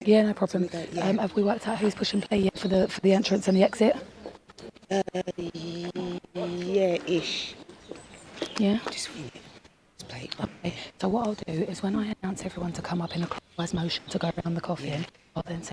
Yeah, no problem. Yeah. Have we worked out who's pushing play yet for the entrance and the exit? Yeah, ish. Yeah. Just play. Okay. So what I'll do is when I announce everyone to come up in a clockwise motion to go around the coffin, I'll then say.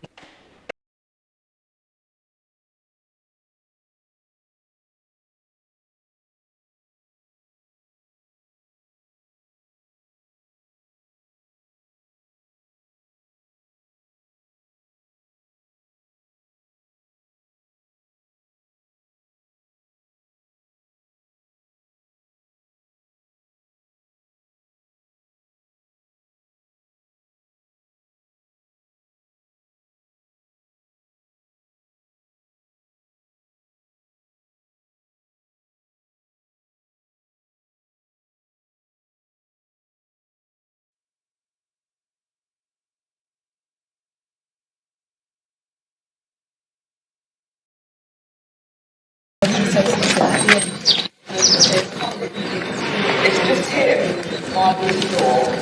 It's just him, Margaret Door.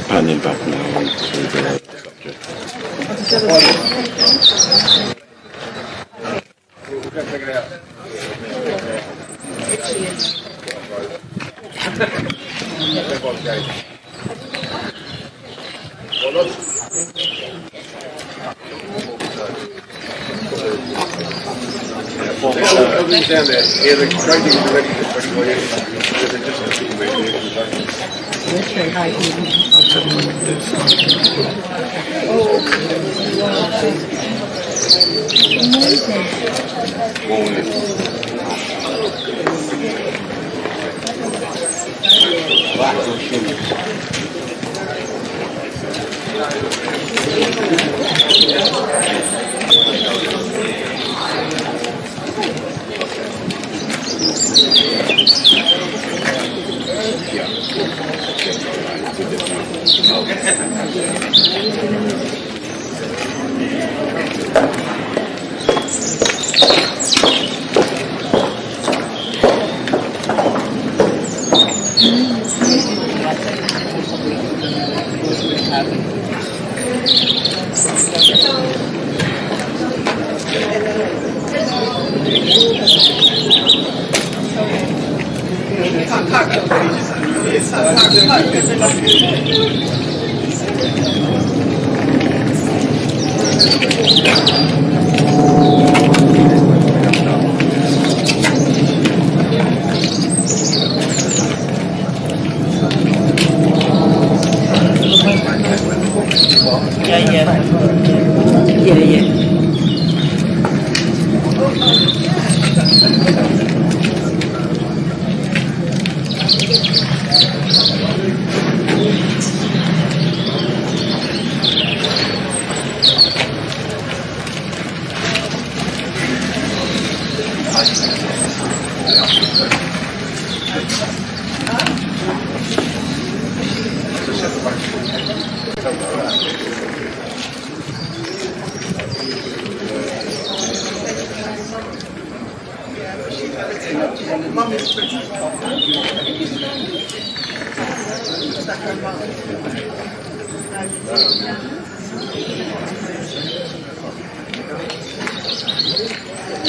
Panning back now onto the Everything's down there. Yeah, the crazy is ready for 24 years. They're just a bit weird.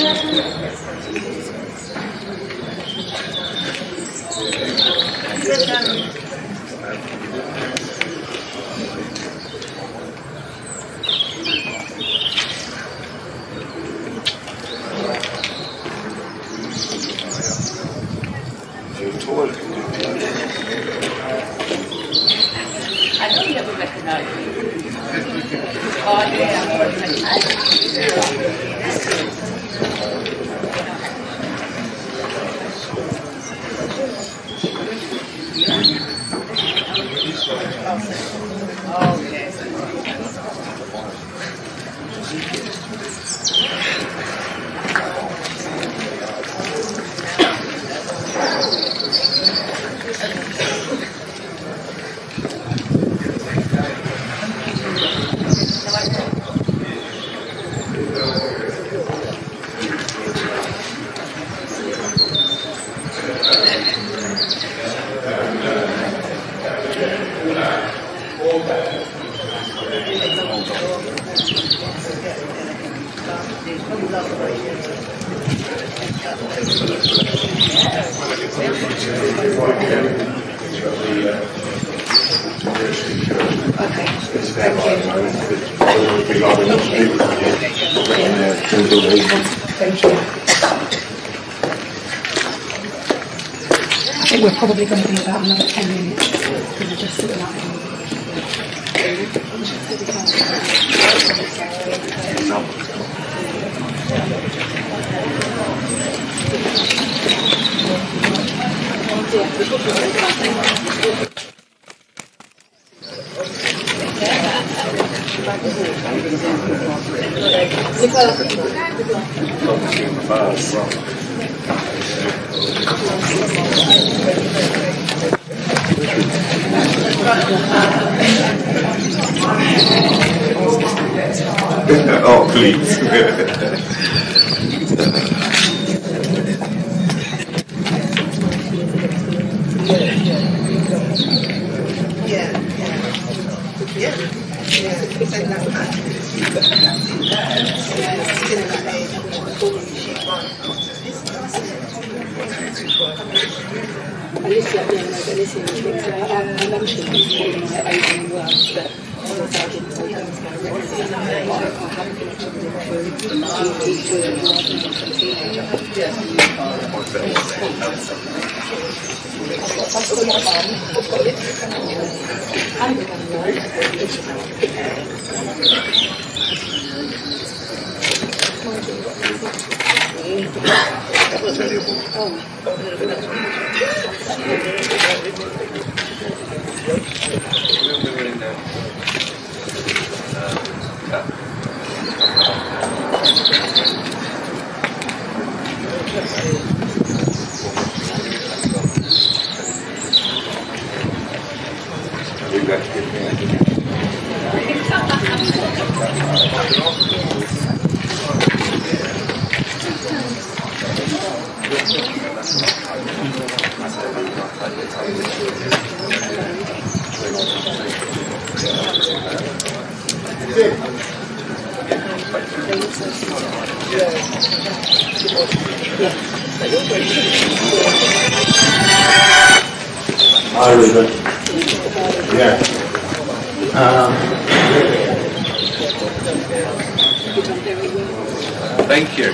I know you never recognize me. Oh, yeah. I think we're probably going to be about another 10 minutes because we're just sitting out here. Oh, please. I mentioned this like Asian words, but obviously I didn't say those I haven't connected Hi, Ruben. Yeah. Thank you.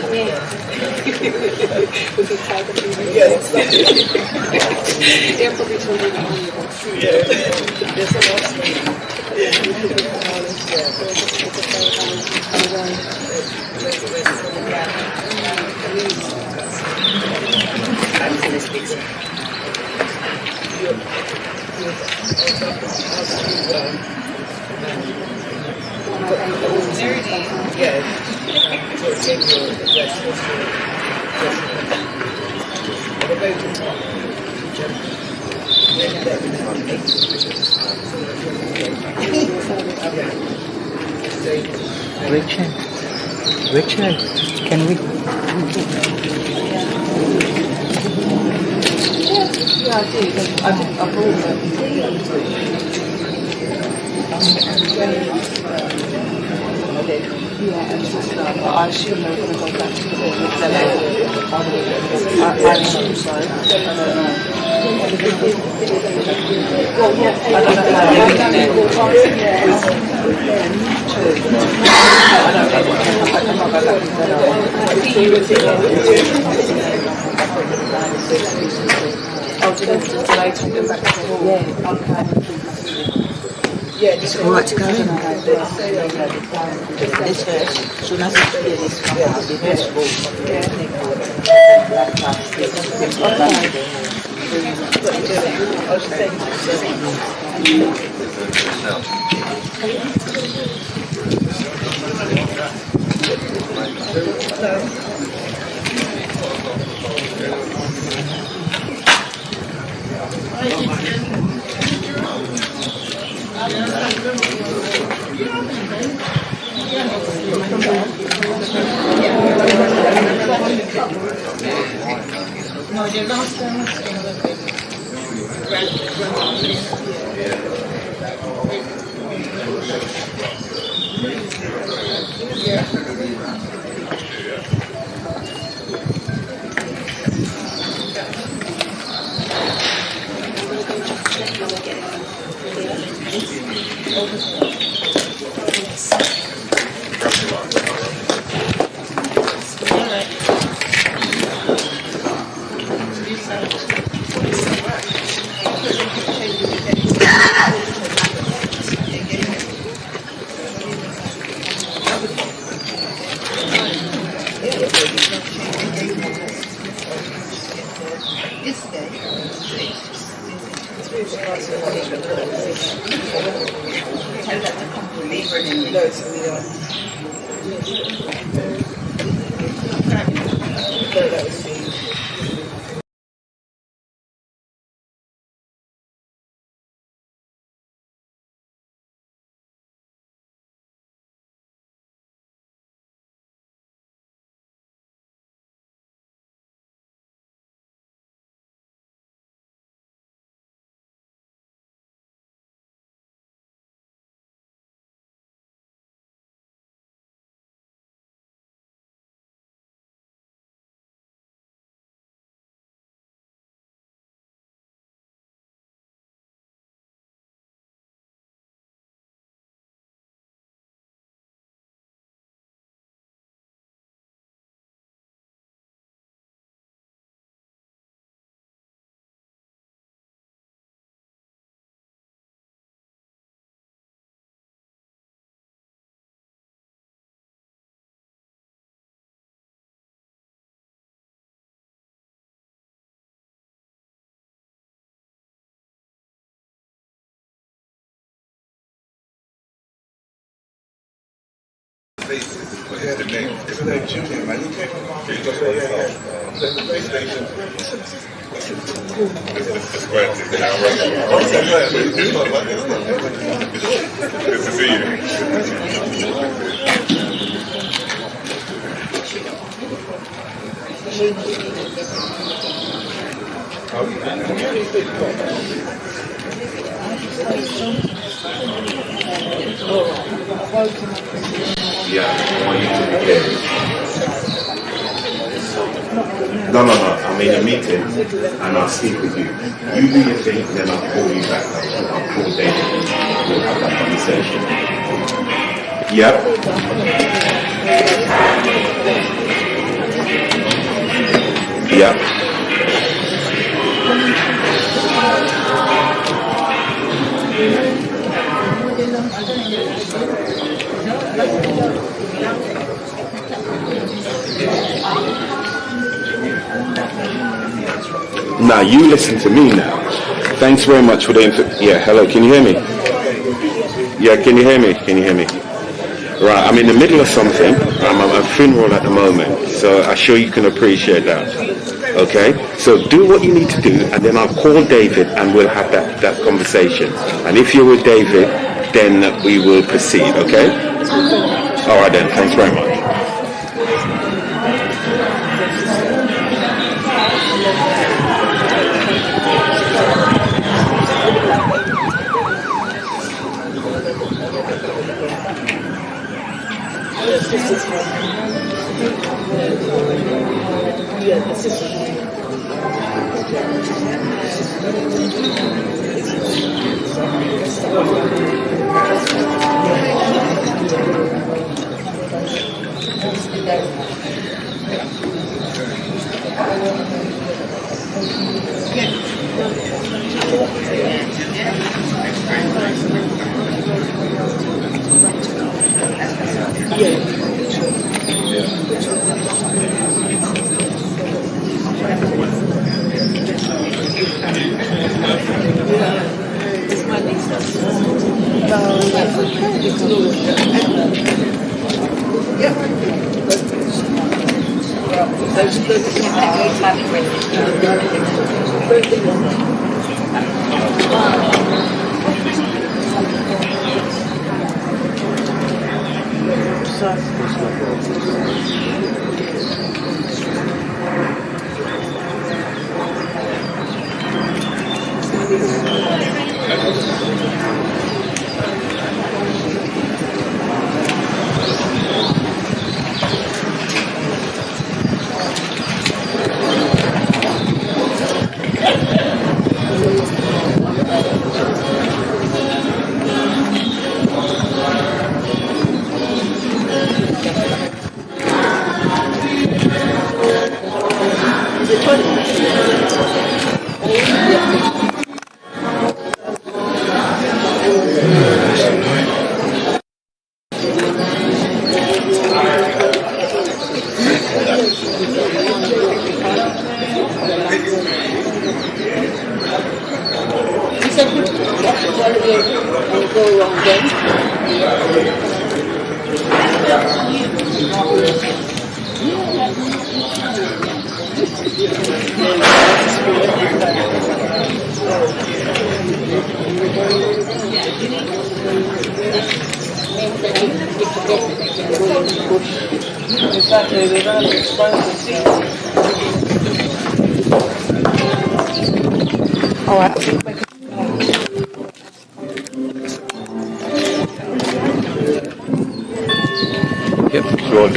Richard, can we? Yeah, I do. I brought them. Yeah, and sister, but I assume they're going to go back to the I assume so. I don't know. Well, yeah, I don't know how they're doing it. Oh, do they take them back to the hall? Yeah. Okay. Yeah, It's all right to go in. This verse, so nothing to do this come out, the verse will Good to see you. Yeah, I want you to be clear. No. I'm in a meeting and I'll speak with you. You do your thing, then I'll call you back. I'll call David. We'll have that conversation. Yep. Yep. Now you listen to me now. Thanks very much for the yeah, hello, can you hear me? Yeah, can you hear me? Can you hear me? Right, I'm in the middle of something. I'm at a funeral at the moment, so I'm sure you can appreciate that. Okay? So do what you need to do, and then I'll call David and we'll have that conversation. And if you're with David, then we will proceed, okay? Alright then, thanks very much. Yep, sure.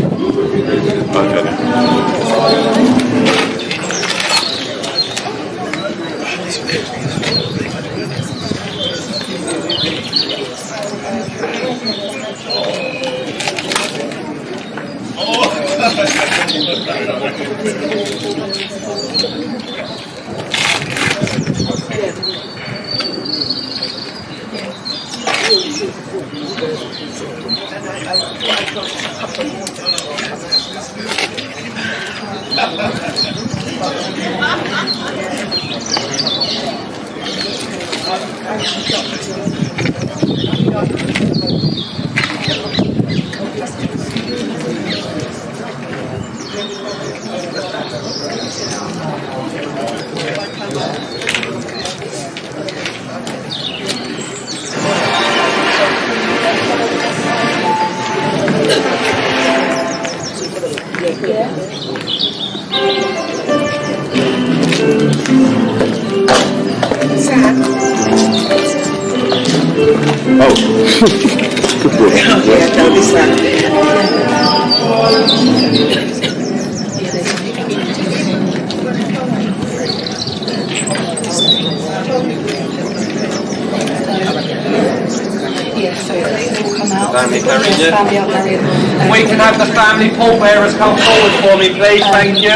We can have the family pallbearers come forward for me, please. Thank you.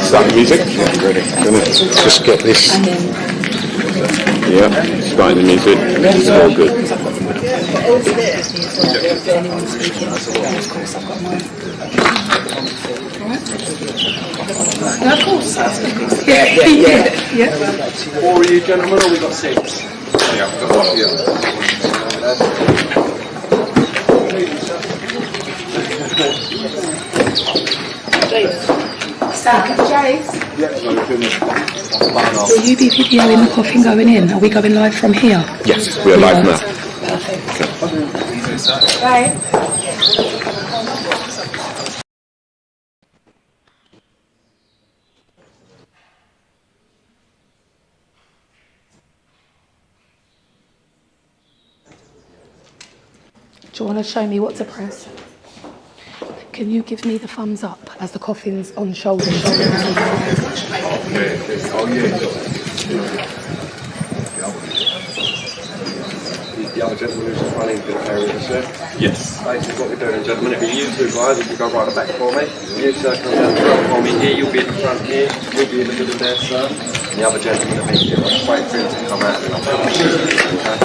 Start the music. Just get this. Yeah, starting the music. It's all good. Of course. Yeah. 4 of you gentlemen, or we got 6? Yeah, I've got one here. Will you be videoing the coffin going in? Are we going live from here? Yes, we are live now. Perfect. Bye. Do you want to show me what to press? Can you give me the thumbs up as the coffin's on shoulder? Oh, yeah. The other gentleman who's just running the area, sir. Yes. Basically what we're doing, gentlemen, if you two guys, if you go right back for me, you sir come down the front for me here, you'll be in the front here, you'll be in the middle there, sir. And the other gentleman will be here. I'll just wait for him to come out and I'll put my shoes on, okay?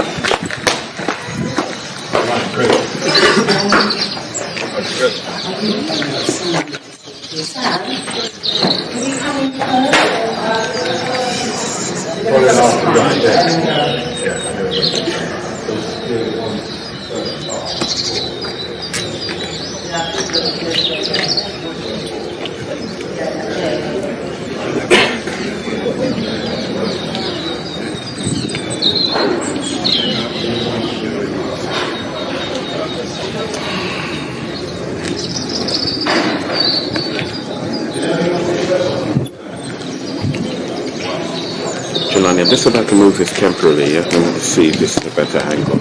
Jelani, I'm just about to move this temporarily, yeah? I want to see if this is a better angle.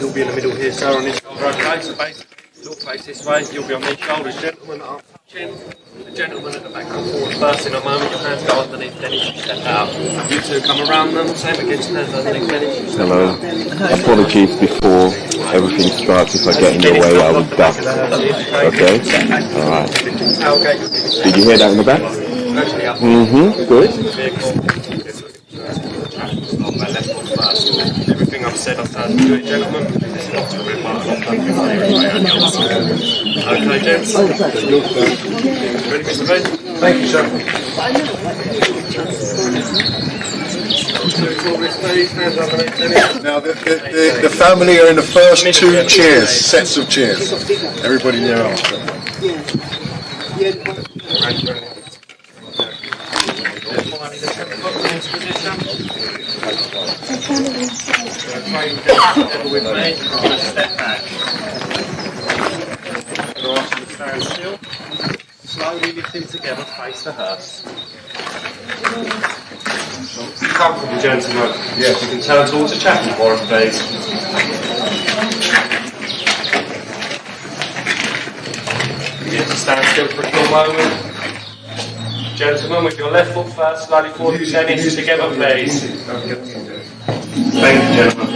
You'll be in the middle here, sir, on his shoulder, okay? So basically, you'll face this way, you'll be on these shoulders, gentlemen that are touching. The gentleman at the back come forward first in a moment, your hands go underneath Dennis, you step out. You two come around them, same against hands underneath Dennis, you step Hello. out. Apologies before everything starts. If I get in your way, I will duck. Okay? Alright. Did you hear that in the back? Mm-hmm. Good. Everything I've said, I've tried to do it, gentlemen. This is not to remark. Okay, gents. Ready, Mr. V? Thank you, sir. Now, the family are in the first two chairs, sets of chairs. Everybody thereafter. Step back. Stand still. Slowly lifting together, face the hearse. Comfortable, gentlemen. Yes. You can turn towards the chapel for us, please. Begin to stand still for a full moment. Gentlemen, with your left foot first, slowly forward to 10 inches together, please. Thank you, gentlemen.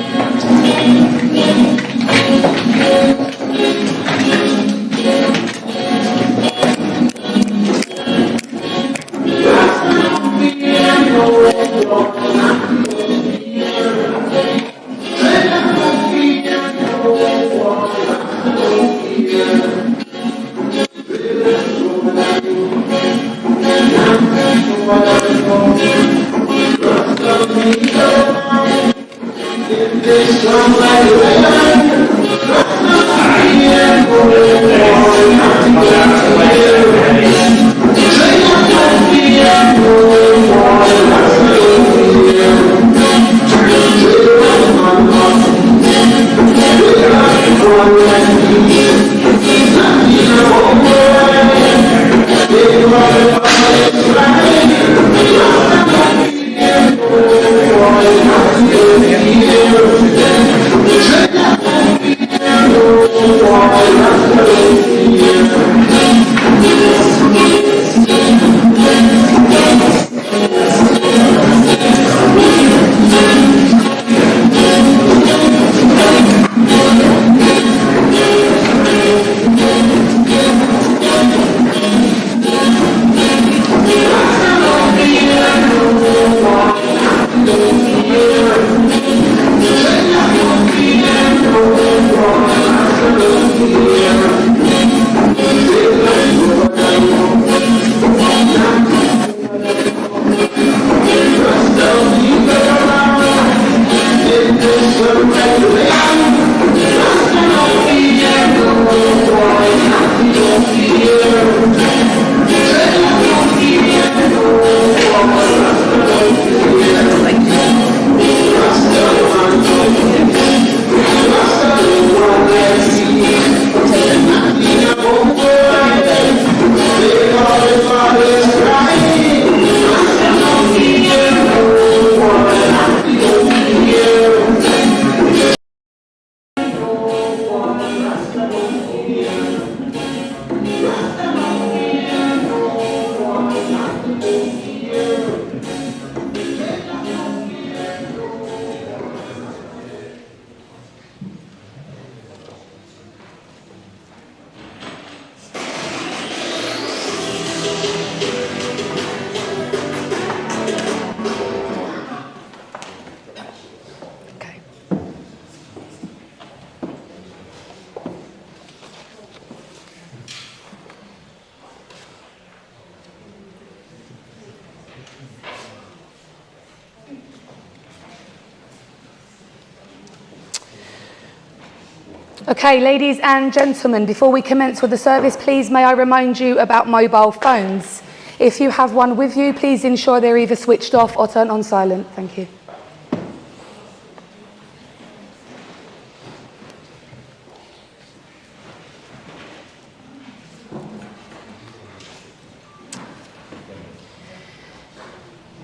Okay, ladies and gentlemen, before we commence with the service, please may I remind you about mobile phones. If you have one with you, please ensure they're either switched off or turned on silent. Thank you.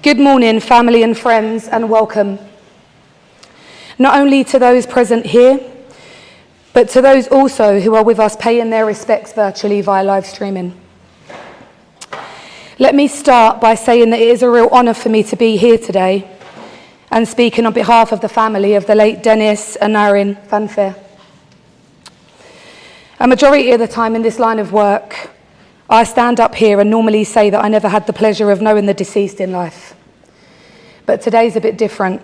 Good morning, family and friends, and welcome. Not only to those present here, but to those also who are with us paying their respects virtually via live streaming. Let me start by saying that it is a real honour for me to be here today and speaking on behalf of the family of the late Dennis and Erin Fanfair. A majority of the time in this line of work, I stand up here and normally say that I never had the pleasure of knowing the deceased in life. But today's a bit different.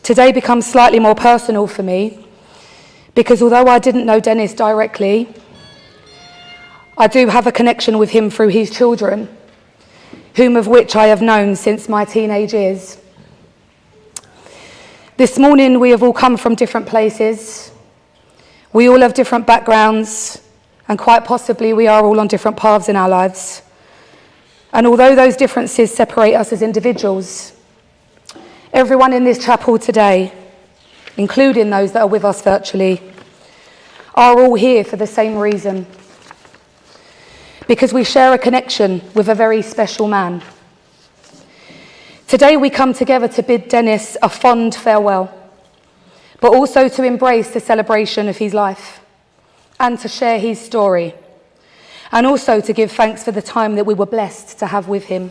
Today becomes slightly more personal for me because although I didn't know Dennis directly, I do have a connection with him through his children, whom of which I have known since my teenage years. This morning we have all come from different places. We all have different backgrounds, and quite possibly we are all on different paths in our lives. And although those differences separate us as individuals, everyone in this chapel today, including those that are with us virtually, are all here for the same reason. Because we share a connection with a very special man. Today we come together to bid Dennis a fond farewell, but also to embrace the celebration of his life and to share his story, and also to give thanks for the time that we were blessed to have with him.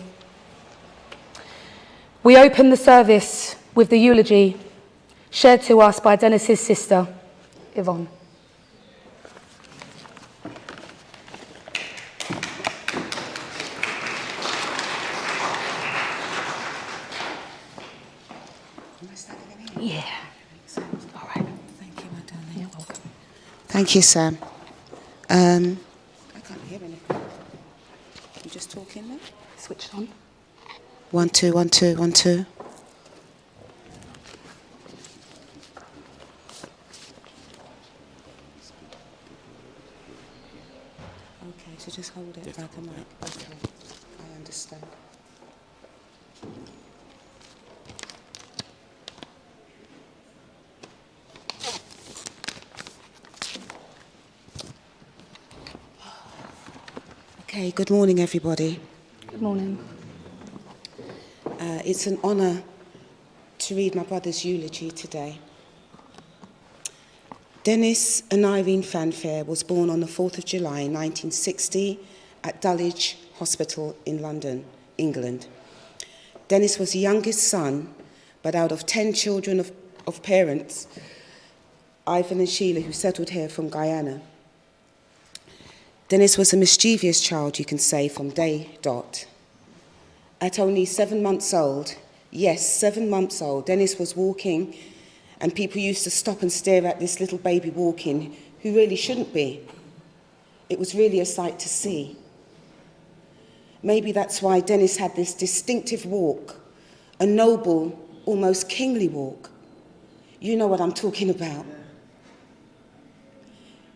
We open the service with the eulogy shared to us by Dennis's sister, Yvonne. Yeah. All right. Thank you, my darling. You're welcome. Thank you, Sam. I can't hear anything. I'm just talking now. Switched on. 1 2 1 2 1 2. Okay, so just hold it like a mic. Okay, I understand. Okay, good morning, everybody. Good morning. It's an honour to read my brother's eulogy today. Dennis and Irene Fanfair was born on the 4th of July 1960 at Dulwich Hospital in London, England. Dennis was the youngest son, but out of 10 children of parents, Ivan and Sheila, who settled here from Guyana. Dennis was a mischievous child, you can say, from day dot. At only 7 months old, yes, 7 months old, Dennis was walking, and people used to stop and stare at this little baby walking, who really shouldn't be. It was really a sight to see. Maybe that's why Dennis had this distinctive walk, a noble, almost kingly walk. You know what I'm talking about.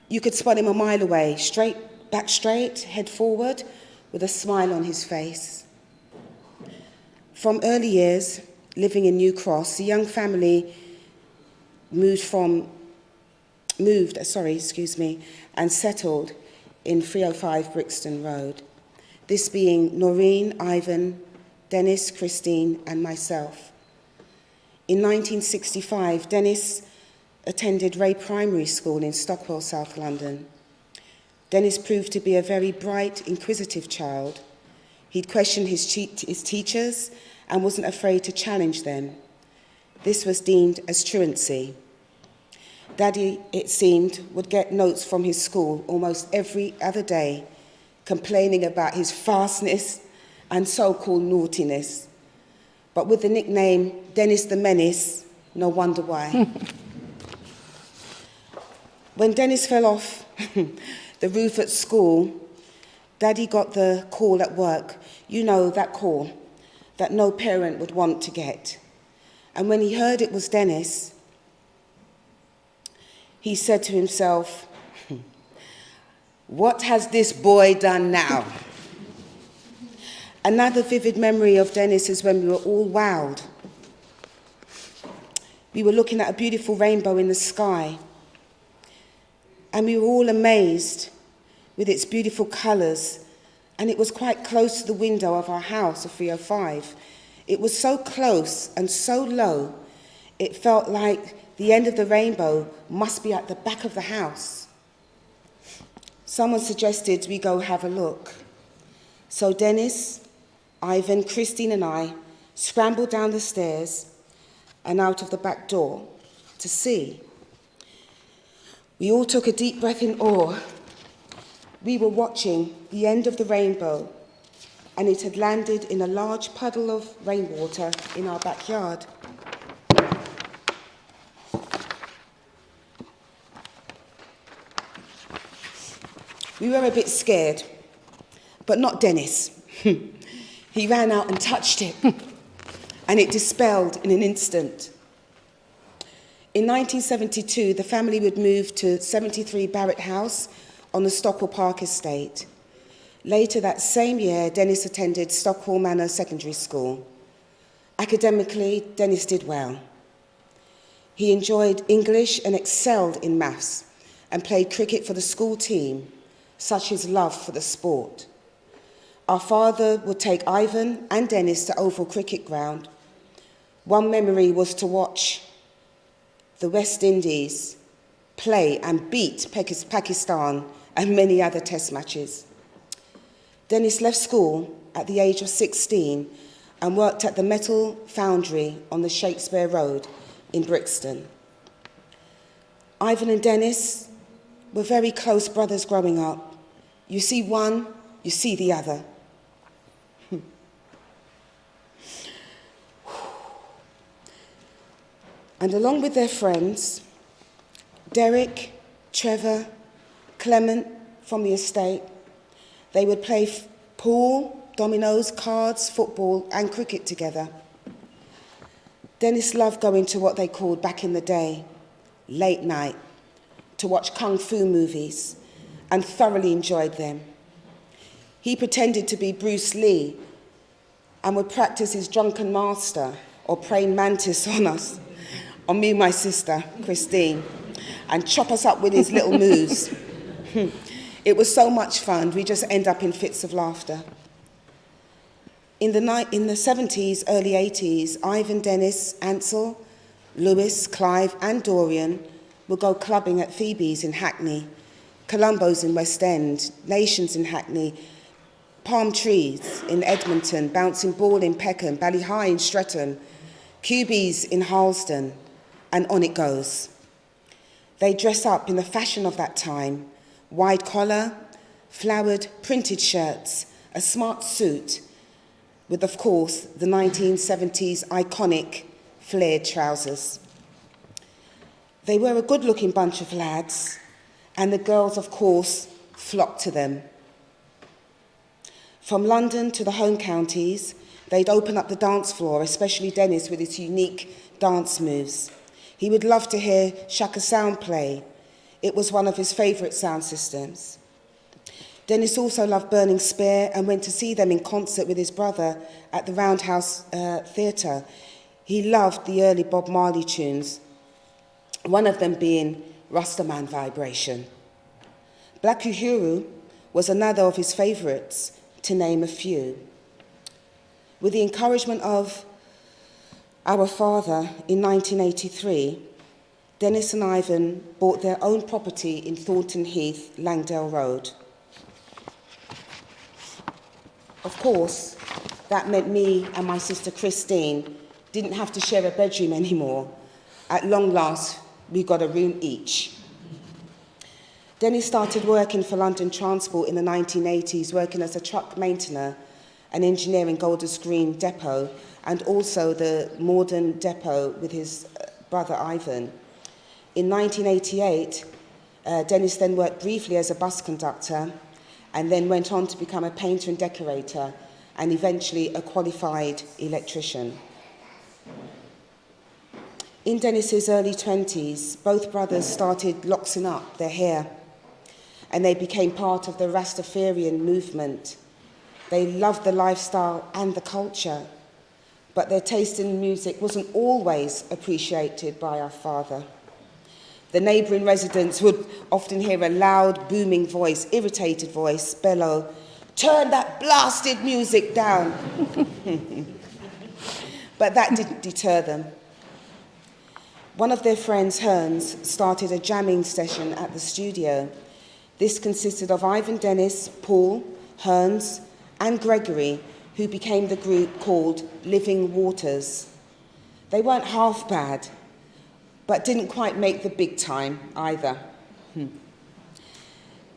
You could spot him a mile away, back straight, head forward, with a smile on his face. From early years, living in New Cross, the young family moved, and settled in 305 Brixton Road. This being Noreen, Ivan, Dennis, Christine, and myself. In 1965, Dennis attended Ray Primary School in Stockwell, South London. Dennis proved to be a very bright, inquisitive child. He'd questioned his teachers and wasn't afraid to challenge them. This was deemed as truancy. Daddy, it seemed, would get notes from his school almost every other day, complaining about his fastness and so-called naughtiness. But with the nickname Dennis the Menace, no wonder why. When Dennis fell off the roof at school, Daddy got the call at work. You know, that call that no parent would want to get. And when he heard it was Dennis, he said to himself, "What has this boy done now?" Another vivid memory of Dennis is when we were all wowed. We were looking at a beautiful rainbow in the sky, and we were all amazed with its beautiful colours, and it was quite close to the window of our house, of 305. It was so close and so low, it felt like the end of the rainbow must be at the back of the house. Someone suggested we go have a look. So Dennis, Ivan, Christine and I scrambled down the stairs and out of the back door to see. We all took a deep breath in awe. We were watching the end of the rainbow, and it had landed in a large puddle of rainwater in our backyard. We were a bit scared, but not Dennis. He ran out and touched it, and it dispelled in an instant. In 1972, the family would move to 73 Barrett House on the Stockwell Park estate. Later that same year, Dennis attended Stockwell Manor Secondary School. Academically, Dennis did well. He enjoyed English and excelled in maths and played cricket for the school team, such his love for the sport. Our father would take Ivan and Dennis to Oval Cricket Ground. One memory was to watch the West Indies play and beat Pakistan and many other test matches. Dennis left school at the age of 16 and worked at the metal foundry on the Shakespeare Road in Brixton. Ivan and Dennis were very close brothers growing up. You see one, you see the other. And along with their friends, Derek, Trevor, Clement from the estate, they would play pool, dominoes, cards, football and cricket together. Dennis loved going to what they called back in the day, late night, to watch kung fu movies and thoroughly enjoyed them. He pretended to be Bruce Lee and would practice his drunken master or praying mantis on us, on me and my sister, Christine, and chop us up with his little moves. It was so much fun, we just end up in fits of laughter. In the 70s, early 80s, Ivan, Dennis, Ansel, Lewis, Clive and Dorian would go clubbing at Phoebe's in Hackney, Columbo's in West End, Nations in Hackney, Palm Trees in Edmonton, Bouncing Ball in Peckham, Ballyhigh in Streatham, QB's in Harlesden, and on it goes. They dress up in the fashion of that time, wide collar, flowered printed shirts, a smart suit, with, of course, the 1970s iconic flared trousers. They were a good-looking bunch of lads, and the girls, of course, flocked to them. From London to the home counties, they'd open up the dance floor, especially Dennis with his unique dance moves. He would love to hear Shaka Sound play. It was one of his favourite sound systems. Dennis also loved Burning Spear and went to see them in concert with his brother at the Roundhouse Theatre. He loved the early Bob Marley tunes, one of them being Rastaman Vibration. Black Uhuru was another of his favourites, to name a few. With the encouragement of our father in 1983, Dennis and Ivan bought their own property in Thornton Heath, Langdale Road. Of course, that meant me and my sister Christine didn't have to share a bedroom anymore. At long last, we got a room each. Dennis started working for London Transport in the 1980s, working as a truck maintainer and engineer in Golders Green Depot, and also the Morden Depot with his brother Ivan. In 1988, Dennis then worked briefly as a bus conductor and then went on to become a painter and decorator and eventually a qualified electrician. In Dennis's early 20s, both brothers started loxing up their hair, and they became part of the Rastafarian movement. They loved the lifestyle and the culture, but their taste in music wasn't always appreciated by our father. The neighbouring residents would often hear a loud, booming voice, irritated voice, bellow, "Turn that blasted music down." But that didn't deter them. One of their friends, Hearns, started a jamming session at the studio. This consisted of Ivan Dennis, Paul, Hearns, and Gregory, who became the group called Living Waters. They weren't half bad, but didn't quite make the big time either.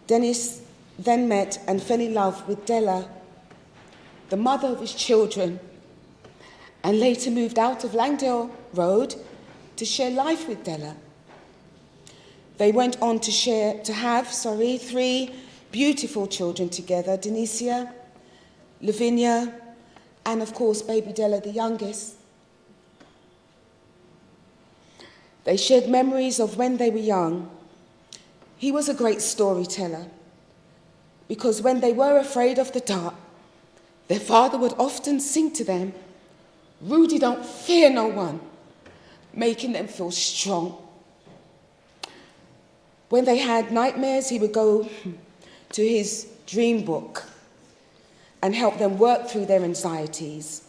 Dennis then met and fell in love with Della, the mother of his children, and later moved out of Langdale Road to share life with Della. They went on to have 3 beautiful children together, Denicia, Lavinia, and of course baby Della, the youngest. They shared memories of when they were young. He was a great storyteller, because when they were afraid of the dark, their father would often sing to them, "Rudy, don't fear no one," making them feel strong. When they had nightmares, he would go to his dream book and help them work through their anxieties.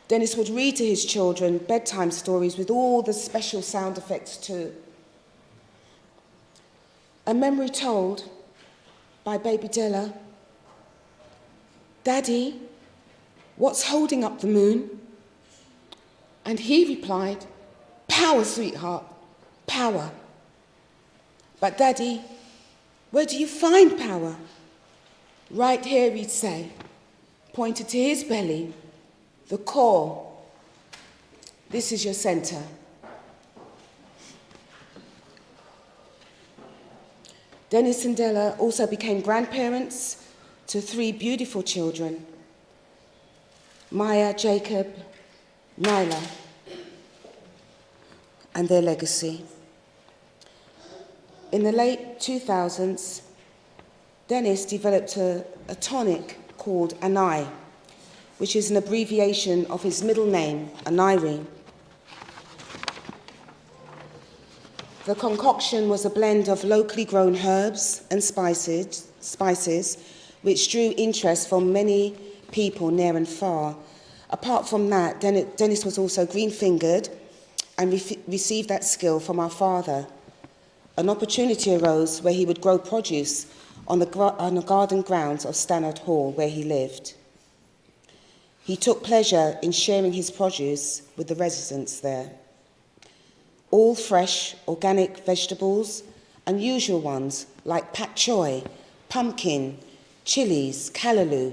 Dennis would read to his children bedtime stories with all the special sound effects too. A memory told by baby Della, "Daddy, what's holding up the moon?" And he replied, "Power, sweetheart, power." "But Daddy, where do you find power?" "Right here," he'd say, pointed to his belly, the core. "This is your center." Dennis and Della also became grandparents to 3 beautiful children, Maya, Jacob, Nyla, and their legacy. In the late 2000s, Dennis developed a tonic called Anai, which is an abbreviation of his middle name, Anairi. The concoction was a blend of locally grown herbs and spices, which drew interest from many people near and far. Apart from that, Dennis was also green-fingered and received that skill from our father. An opportunity arose where he would grow produce on the garden grounds of Stannard Hall, where he lived. He took pleasure in sharing his produce with the residents there. All fresh, organic vegetables, unusual ones like pak choy, pumpkin, chilies, callaloo,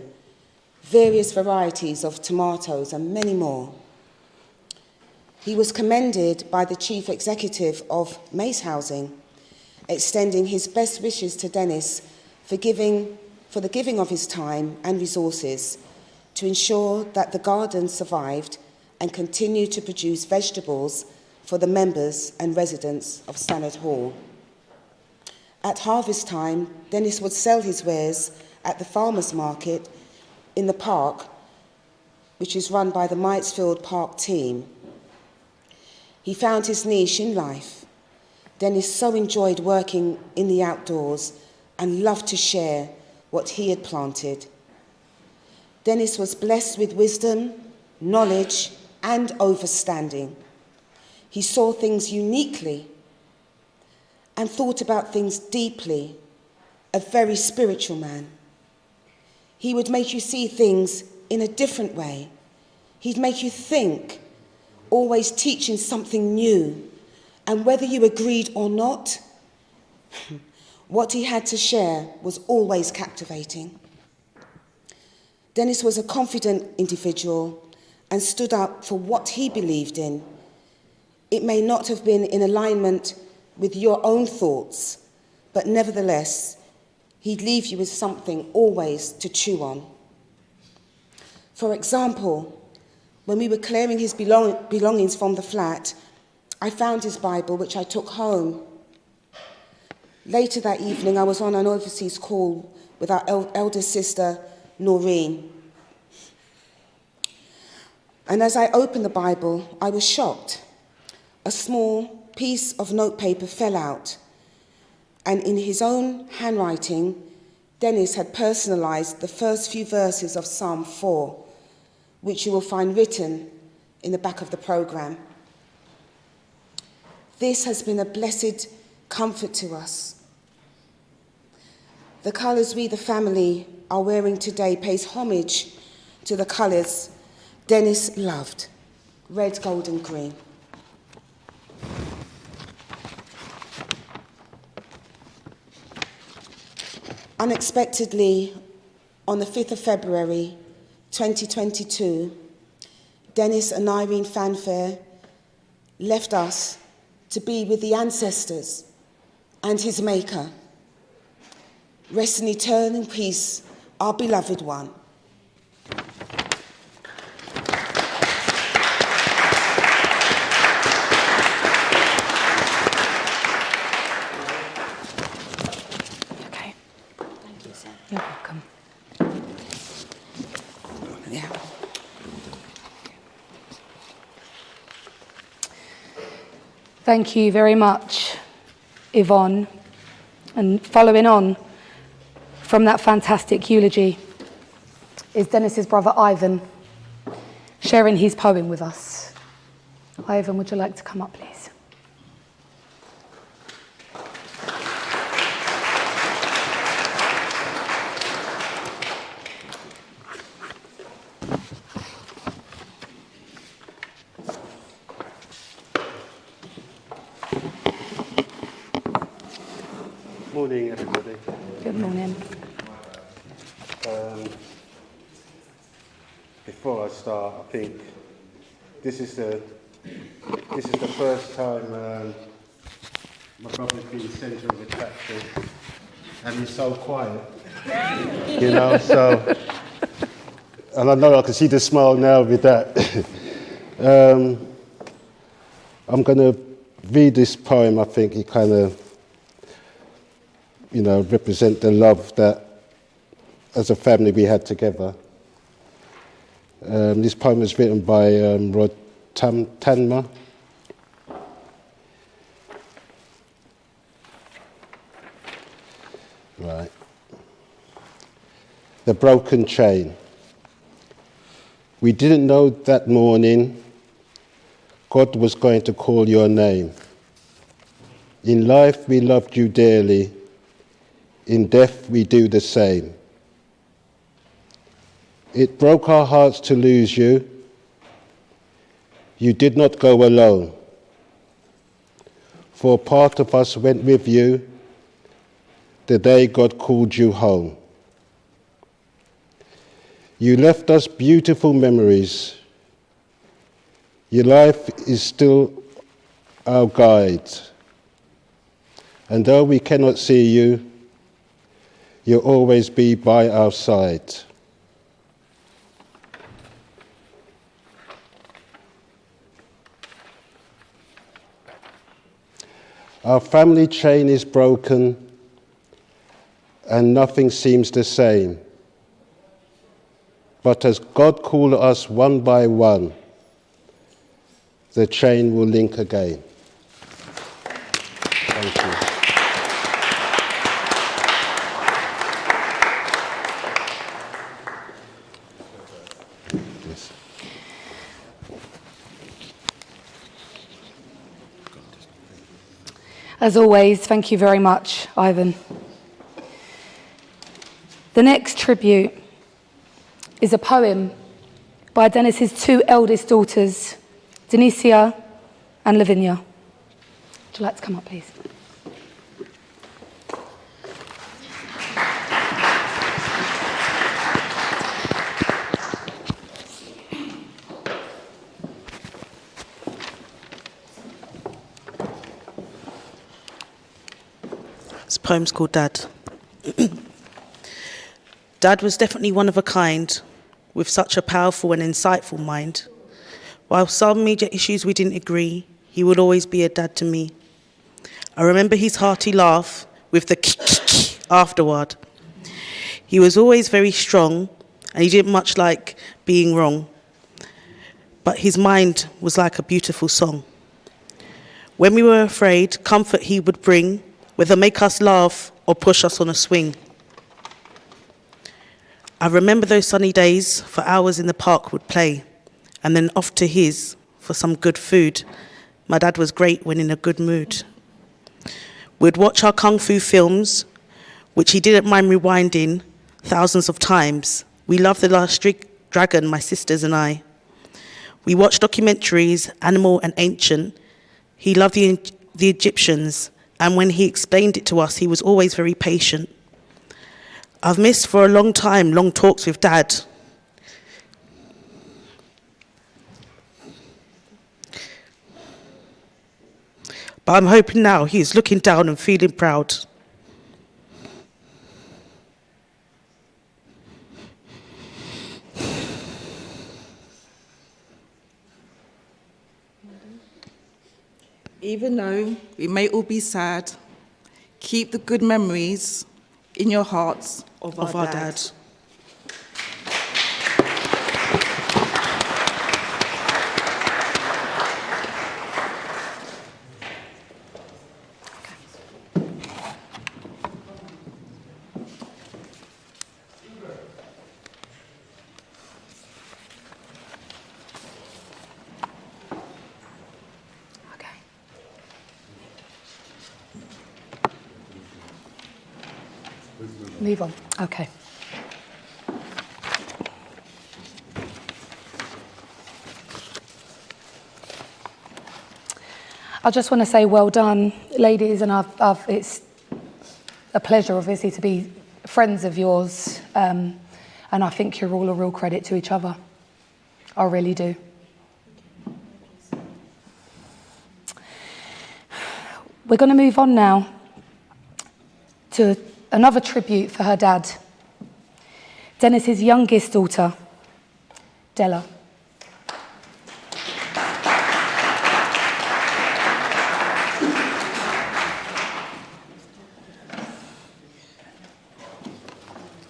various varieties of tomatoes, and many more. He was commended by the chief executive of Mace Housing, extending his best wishes to Dennis for the giving of his time and resources to ensure that the garden survived and continued to produce vegetables for the members and residents of Stannard Hall. At harvest time, Dennis would sell his wares at the farmers' market in the park, which is run by the Mitesfield Park team. He found his niche in life. Dennis so enjoyed working in the outdoors and loved to share what he had planted. Dennis was blessed with wisdom, knowledge, and overstanding. He saw things uniquely and thought about things deeply, a very spiritual man. He would make you see things in a different way. He'd make you think, always teaching something new. And whether you agreed or not, what he had to share was always captivating. Dennis was a confident individual and stood up for what he believed in. It may not have been in alignment with your own thoughts, but nevertheless, he'd leave you with something always to chew on. For example, when we were clearing his belongings from the flat I found his Bible, which I took home. Later that evening, I was on an overseas call with our eldest sister, Noreen. And as I opened the Bible, I was shocked. A small piece of notepaper fell out, and in his own handwriting, Dennis had personalised the first few verses of Psalm 4, which you will find written in the back of the programme. This has been a blessed comfort to us. The colours we, the family, are wearing today pays homage to the colours Dennis loved: red, gold and green. Unexpectedly, on the 5th of February 2022, Dennis and Irene Fanfair left us to be with the ancestors and his maker. Rest in eternal peace, our beloved one. Okay. Thank you, sir. You're welcome. Yeah. Thank you very much, Yvonne. And following on from that fantastic eulogy is Dennis's brother Ivan, sharing his poem with us. Ivan, would you like to come up, please? Morning, everybody. Good morning. Before I start, I think this is the first time my brother's been centre of attraction, and he's so quiet, you know. So, and I know I can see the smile now with that. I'm going to read this poem. I think it kind of, you know, represent the love that, as a family, we had together. This poem is written by Rod Tanma. Right. The broken chain. We didn't know that morning God was going to call your name. In life we loved you dearly. In death we do the same. It broke our hearts to lose you. You did not go alone. For part of us went with you the day God called you home. You left us beautiful memories. Your life is still our guide. And though we cannot see you, you'll always be by our side. Our family chain is broken and nothing seems the same. But as God called us one by one, the chain will link again. Thank you. Yes. As always, thank you very much, Ivan. The next tribute is a poem by Dennis's two eldest daughters, Denicia and Lavinia. Would you like to come up, please? This poem's called Dad. Dad was definitely one of a kind, with such a powerful and insightful mind. While some major issues we didn't agree, he would always be a dad to me. I remember his hearty laugh with the afterward. He was always very strong, and he didn't much like being wrong. But his mind was like a beautiful song. When we were afraid, comfort he would bring, whether make us laugh or push us on a swing. I remember those sunny days, for hours in the park would play, and then off to his for some good food. My dad was great when in a good mood. We'd watch our kung fu films, which he didn't mind rewinding thousands of times. We loved The Last Dragon, my sisters and I. We watched documentaries, animal and ancient. He loved the Egyptians, and when he explained it to us, he was always very patient. I've missed for a long time long talks with Dad. But I'm hoping now he's looking down and feeling proud. Even though we may all be sad, keep the good memories in your hearts of our dad. Move on. Okay. I just want to say well done, ladies, and it's a pleasure, obviously, to be friends of yours, and I think you're all a real credit to each other. I really do. We're going to move on now to another tribute for her dad, Dennis's youngest daughter, Della.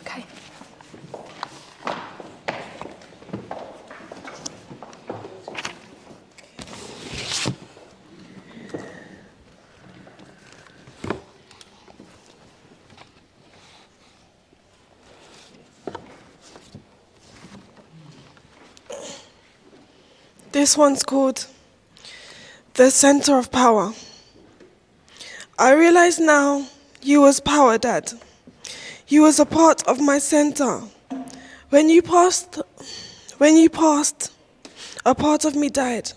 Okay. This one's called The Center of Power. I realize now you was power, Dad. You was a part of my center. When you passed, a part of me died.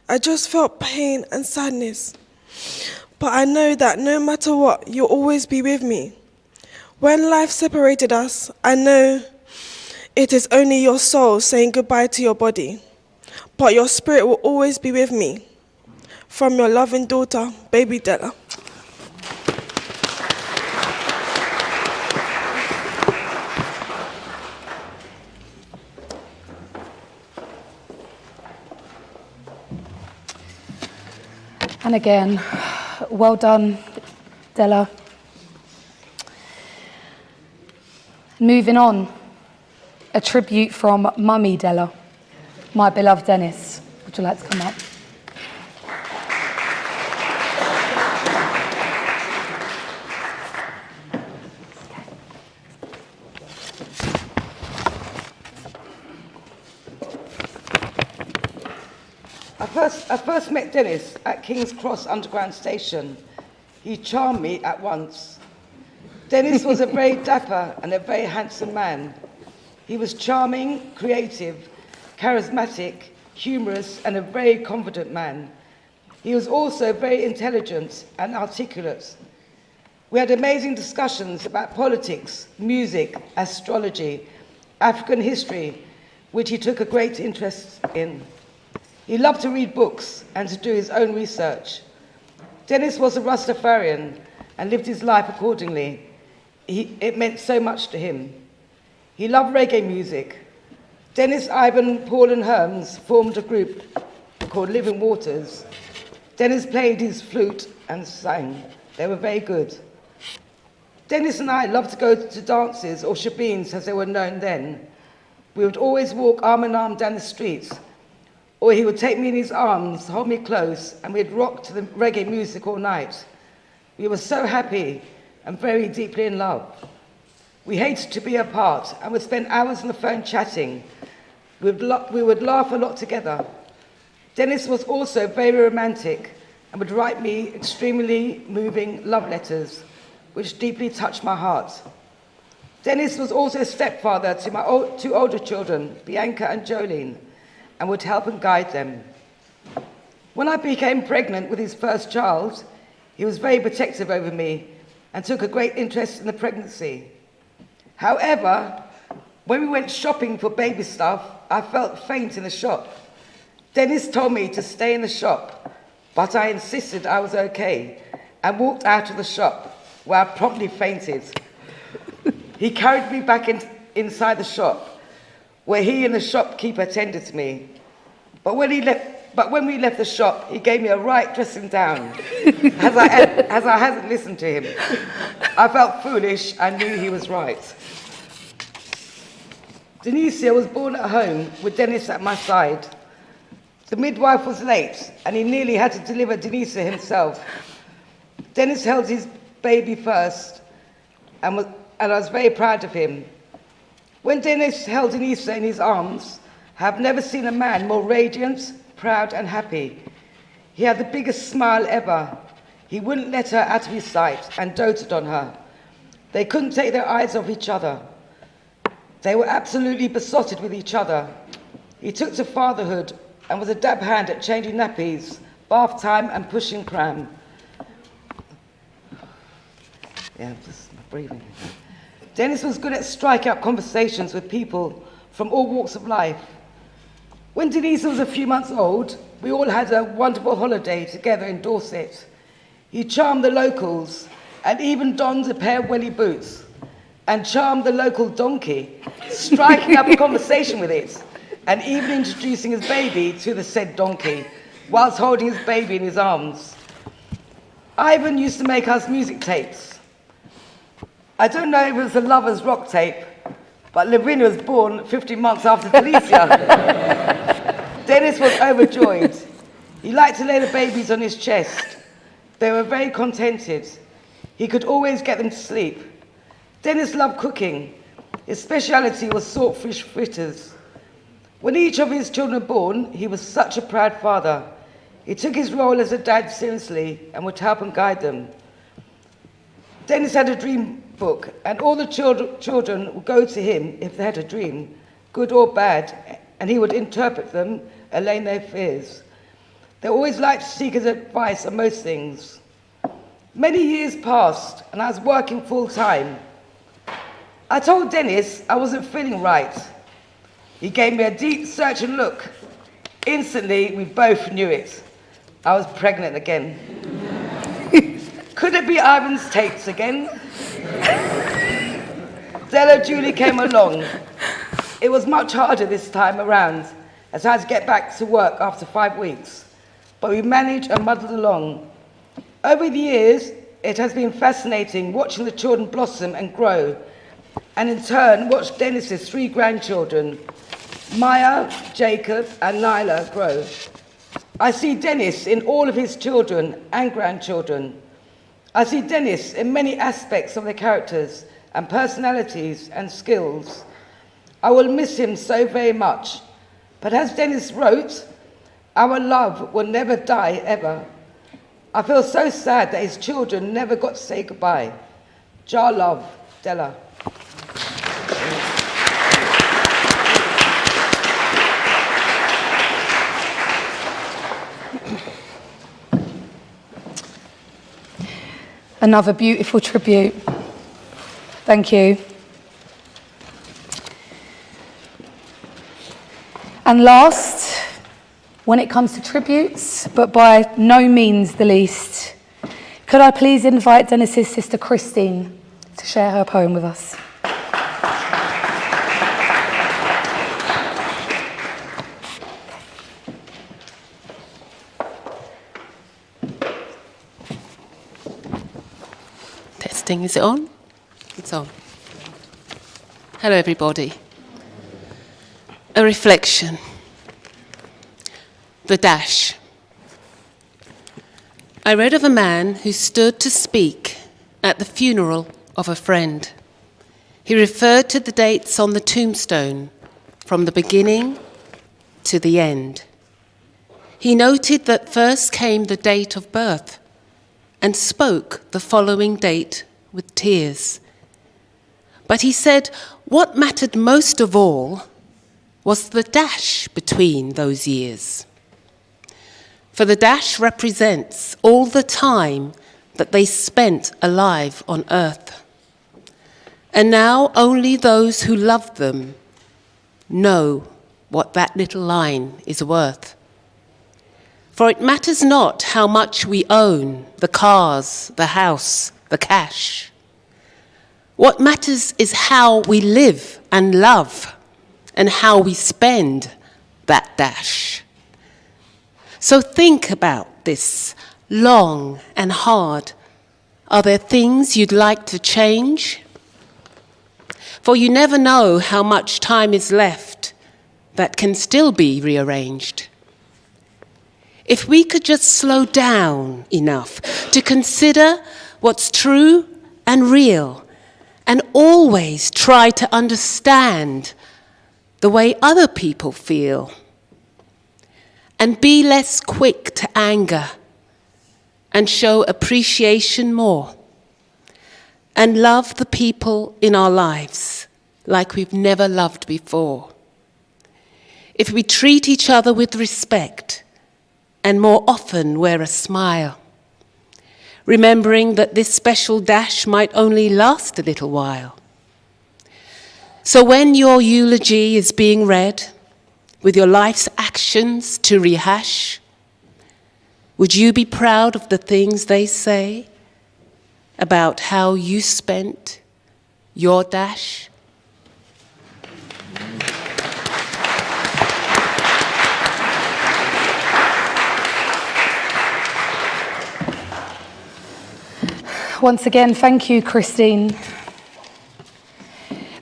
I just felt pain and sadness. But I know that no matter what, you'll always be with me. When life separated us, I know it is only your soul saying goodbye to your body. But your spirit will always be with me. From your loving daughter, baby Della. And again, well done, Della. Moving on, a tribute from Mummy Della, my beloved Dennis. Would you like to come up? I first met Dennis at King's Cross Underground Station. He charmed me at once. Dennis was a very dapper and a very handsome man. He was charming, creative, charismatic, humorous, and a very confident man. He was also very intelligent and articulate. We had amazing discussions about politics, music, astrology, African history, which he took a great interest in. He loved to read books and to do his own research. Dennis was a Rastafarian and lived his life accordingly. It meant so much to him. He loved reggae music. Dennis, Ivan, Paul and Herms formed a group called Living Waters. Dennis played his flute and sang. They were very good. Dennis and I loved to go to dances, or shebeens as they were known then. We would always walk arm in arm down the streets, or he would take me in his arms, hold me close, and we'd rock to the reggae music all night. We were so happy and very deeply in love. We hated to be apart and would spend hours on the phone chatting. We would laugh a lot together. Dennis was also very romantic and would write me extremely moving love letters, which deeply touched my heart. Dennis was also a stepfather to my two older children, Bianca and Jolene, and would help and guide them. When I became pregnant with his first child, he was very protective over me and took a great interest in the pregnancy. However, when we went shopping for baby stuff, I felt faint in the shop. Dennis told me to stay in the shop, but I insisted I was okay and walked out of the shop, where I promptly fainted. He carried me back inside the shop, where he and the shopkeeper tended to me. But when we left the shop, he gave me a right dressing down, as I hadn't listened to him. I felt foolish and knew he was right. Denicia was born at home with Dennis at my side. The midwife was late, and he nearly had to deliver Denicia himself. Dennis held his baby first, and I was very proud of him. When Dennis held Denicia in his arms, I have never seen a man more radiant, proud and happy. He had the biggest smile ever. He wouldn't let her out of his sight and doted on her. They couldn't take their eyes off each other. They were absolutely besotted with each other. He took to fatherhood and was a dab hand at changing nappies, bath time and pushing pram. Yeah, just my breathing. Dennis was good at striking up conversations with people from all walks of life. When Denise was a few months old, we all had a wonderful holiday together in Dorset. He charmed the locals and even donned a pair of welly boots and charmed the local donkey, striking up a conversation with it and even introducing his baby to the said donkey whilst holding his baby in his arms. Ivan used to make us music tapes. I don't know if it was a lover's rock tape, but Lavinia was born 15 months after Delicia. Dennis was overjoyed. He liked to lay the babies on his chest. They were very contented. He could always get them to sleep. Dennis loved cooking. His speciality was saltfish fritters. When each of his children were born, he was such a proud father. He took his role as a dad seriously and would help and guide them. Dennis had a dream book, and all the children would go to him if they had a dream, good or bad, and he would interpret them, allaying their fears. They always liked to seek his advice on most things. Many years passed, and I was working full-time. I told Dennis I wasn't feeling right. He gave me a deep searching look. Instantly, we both knew it. I was pregnant again. Could it be Ivan's tapes again? Della Julie came along. It was much harder this time around, as I had to get back to work after 5 weeks. But we managed and muddled along. Over the years, it has been fascinating watching the children blossom and grow, and in turn watch Dennis's 3 grandchildren, Maya, Jacob, and Nyla, grow. I see Dennis in all of his children and grandchildren. I see Dennis in many aspects of their characters and personalities and skills. I will miss him so very much. But as Dennis wrote, our love will never die ever. I feel so sad that his children never got to say goodbye. Jar love, Della. Another beautiful tribute. Thank you. And last, when it comes to tributes, but by no means the least, could I please invite Dennis's sister Christine to share her poem with us? Testing, is it on? It's on. Hello, everybody. A reflection. The dash. I read of a man who stood to speak at the funeral of a friend. He referred to the dates on the tombstone from the beginning to the end. He noted that first came the date of birth and spoke the following date with tears. But he said what mattered most of all was the dash between those years. For the dash represents all the time that they spent alive on earth. And now only those who love them know what that little line is worth. For it matters not how much we own, the cars, the house, the cash. What matters is how we live and love and how we spend that dash. So think about this long and hard. Are there things you'd like to change? For you never know how much time is left that can still be rearranged. If we could just slow down enough to consider what's true and real and always try to understand the way other people feel and be less quick to anger and show appreciation more and love the people in our lives like we've never loved before. If we treat each other with respect and more often wear a smile, remembering that this special dash might only last a little while. So when your eulogy is being read, with your life's actions to rehash, would you be proud of the things they say about how you spent your dash? Once again, thank you, Christine.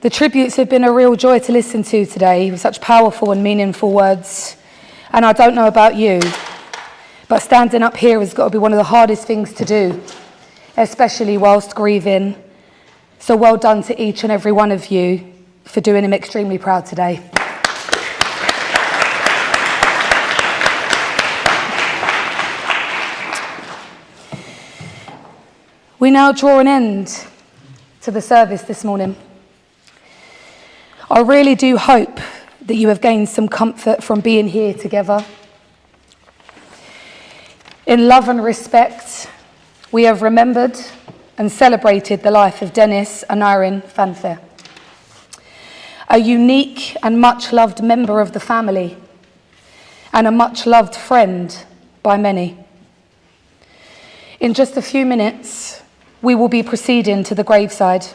The tributes have been a real joy to listen to today, with such powerful and meaningful words. And I don't know about you, but standing up here has got to be one of the hardest things to do, especially whilst grieving. So well done to each and every one of you for doing him extremely proud today. We now draw an end to the service this morning. I really do hope that you have gained some comfort from being here together. In love and respect, we have remembered and celebrated the life of Dennis and Irene Fanfair, a unique and much-loved member of the family and a much-loved friend by many. In just a few minutes, we will be proceeding to the graveside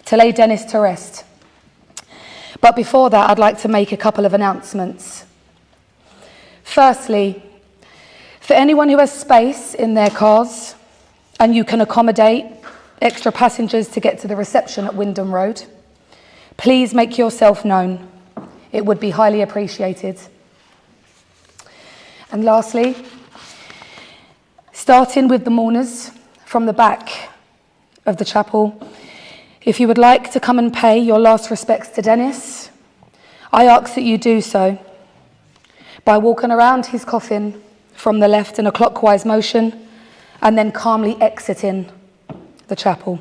to lay Dennis to rest. But before that, I'd like to make a couple of announcements. Firstly, for anyone who has space in their cars and you can accommodate extra passengers to get to the reception at Wyndham Road, please make yourself known. It would be highly appreciated. And lastly, starting with the mourners from the back of the chapel, if you would like to come and pay your last respects to Dennis, I ask that you do so by walking around his coffin from the left in a clockwise motion and then calmly exiting the chapel.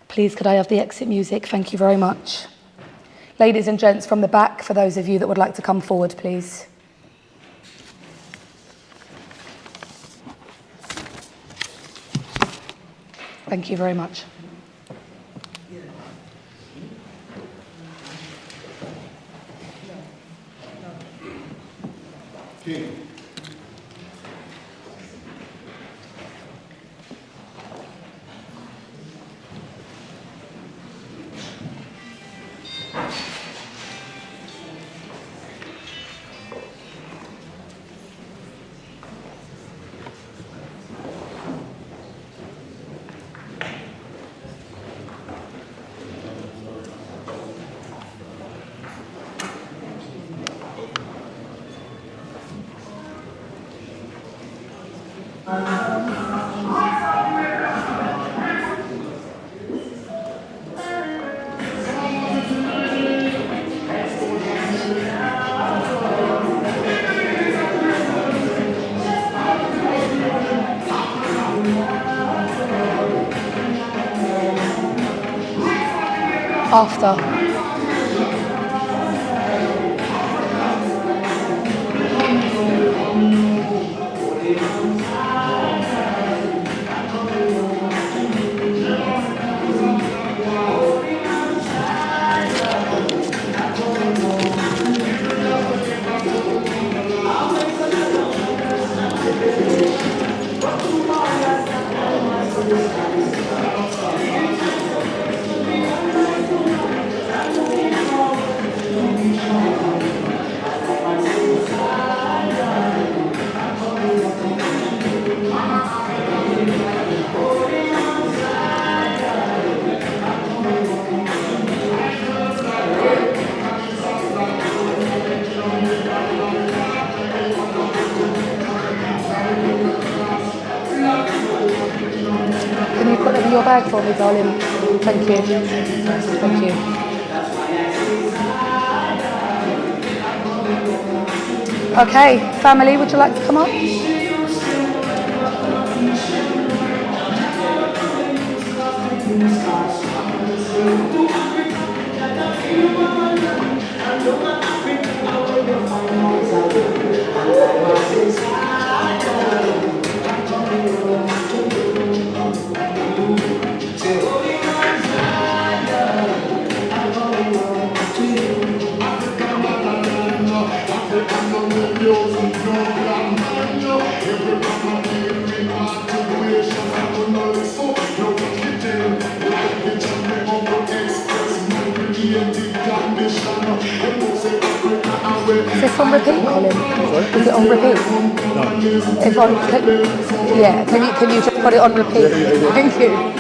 Please, could I have the exit music? Thank you very much. Ladies and gents from the back, for those of you that would like to come forward, please. Thank you very much. After. Can you put them in your bag for me, darling? Thank you. Thank you. Okay, family, would you like to come up? Is this on repeat, Colin? Is it on repeat? No. If on, can you just put it on repeat? Thank you.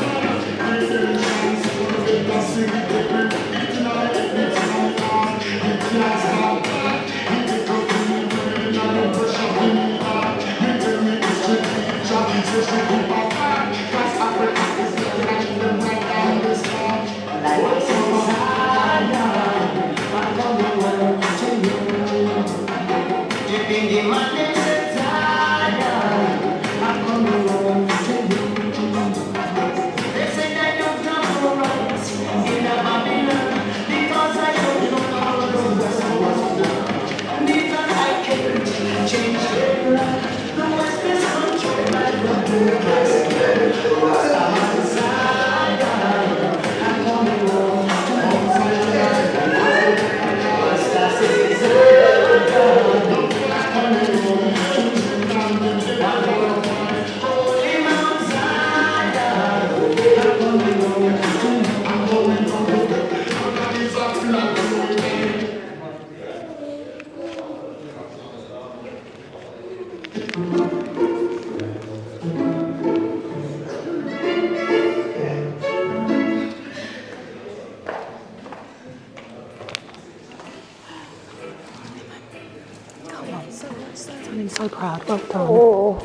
I'm so proud. Well done. Oh,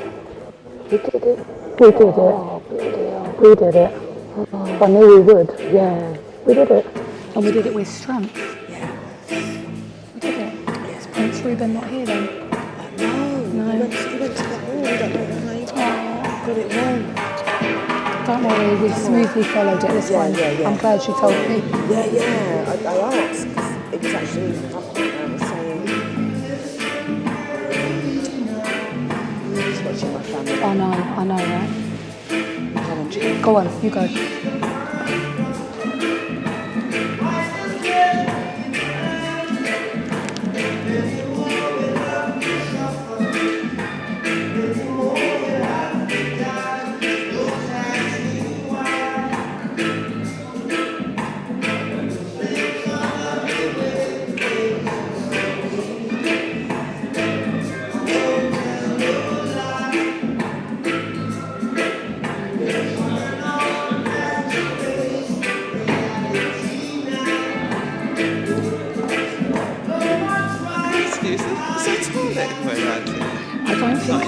we did it. We did it. Oh, bloody hell. We did it. I knew we would. Yeah, we did it. And we did it with strength. Yeah. We did it. Yes. Prince Ruben not here then? No. He went to that hall. We don't know the name. Got it wrong. Don't worry, we smoothly followed it this one. Yeah. I'm glad you told me. Yeah. I asked because it was actually saying. He's watching my family. I know, right? Go on, you go.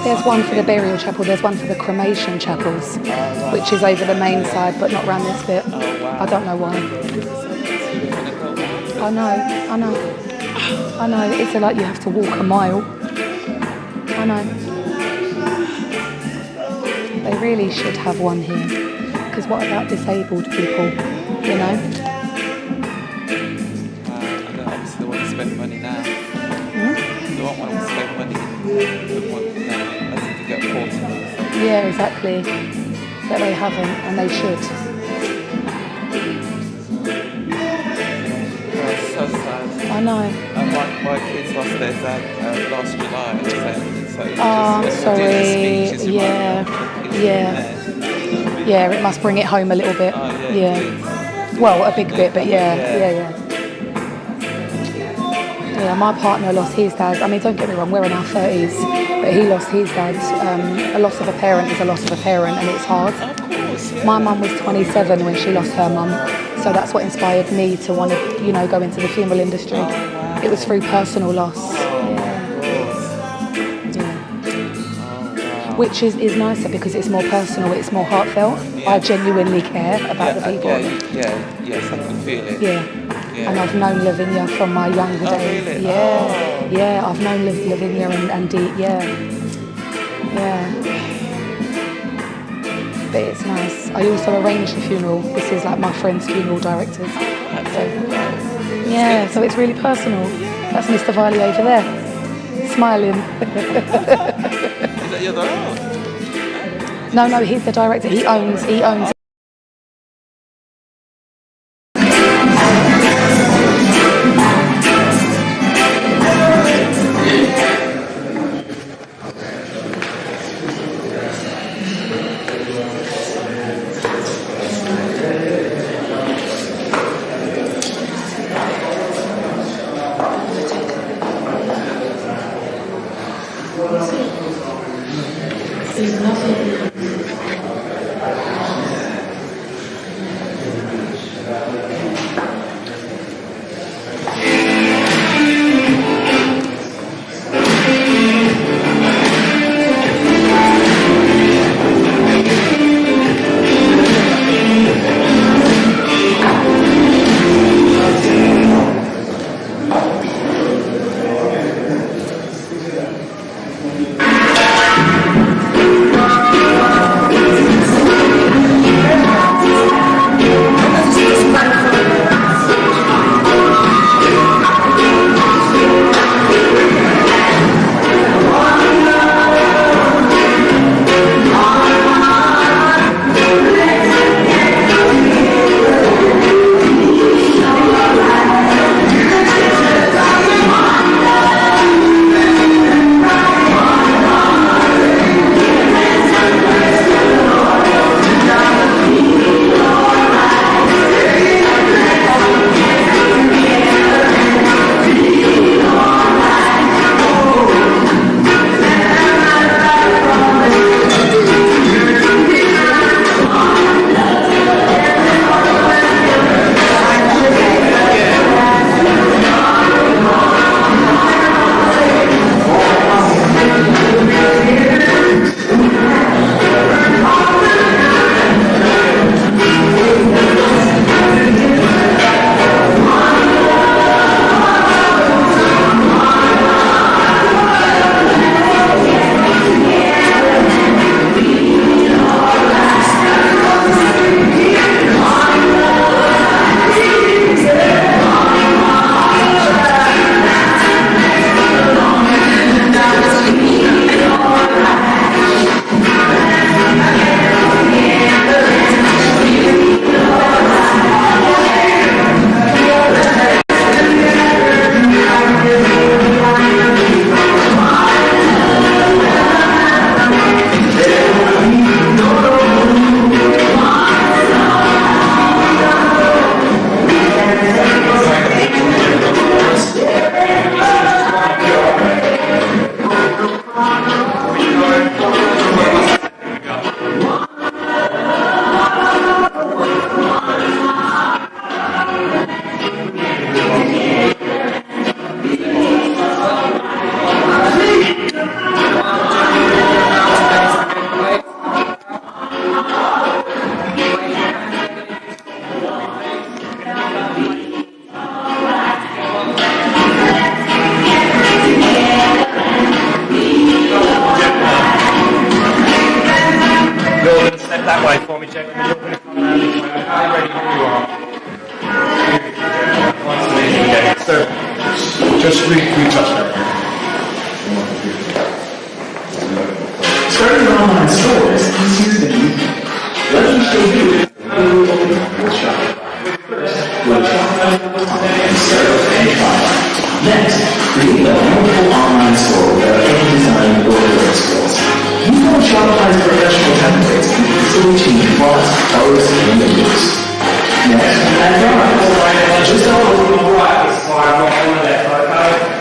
There's one for the burial chapel, there's one for the cremation chapels, which is over the main side, but not around this bit. I don't know why. I know. It's like you have to walk a mile. I know. They really should have one here. Because what about disabled people, you know? Obviously they want to spend money now. They won't want to spend money. They want to get caught. Yeah, exactly. But they haven't, and they should. So sad. I know. And my kids lost their dad last July. So I'm sorry. Yeah. Yeah, it must bring it home a little bit. Yeah. Well, a big bit, but yeah. Yeah, my partner lost his dad. I mean, don't get me wrong, we're in our 30s, but he lost his dad. A loss of a parent is a loss of a parent, and it's hard. My mum was 27 when she lost her mum, so that's what inspired me to want to, go into the funeral industry. It was through personal loss. Which is nicer because it's more personal, it's more heartfelt. I genuinely care about the people. Yes, I can feel it. Yeah. And I've known Lavinia from my younger days. Really? Yeah, I've known Lavinia and Dee, yeah. But it's nice. I also arranged the funeral. This is like my friend's funeral directors. So it's really personal. That's Mr. Viley over there, smiling. Is that your director? No, he's the director. He owns. ready when you are. Nice and easy again. So, just retouch that. Starting an online store is easier than you think. Let me show you how to open your Shopify. First, go to Shopify.com and start up a Shopify. Next, create a wonderful online store with our any design or building skills. Use one of Shopify's professional templates and easily change fonts, colors, and images. Next, add products. Just upload the products. So I'm not on that, okay?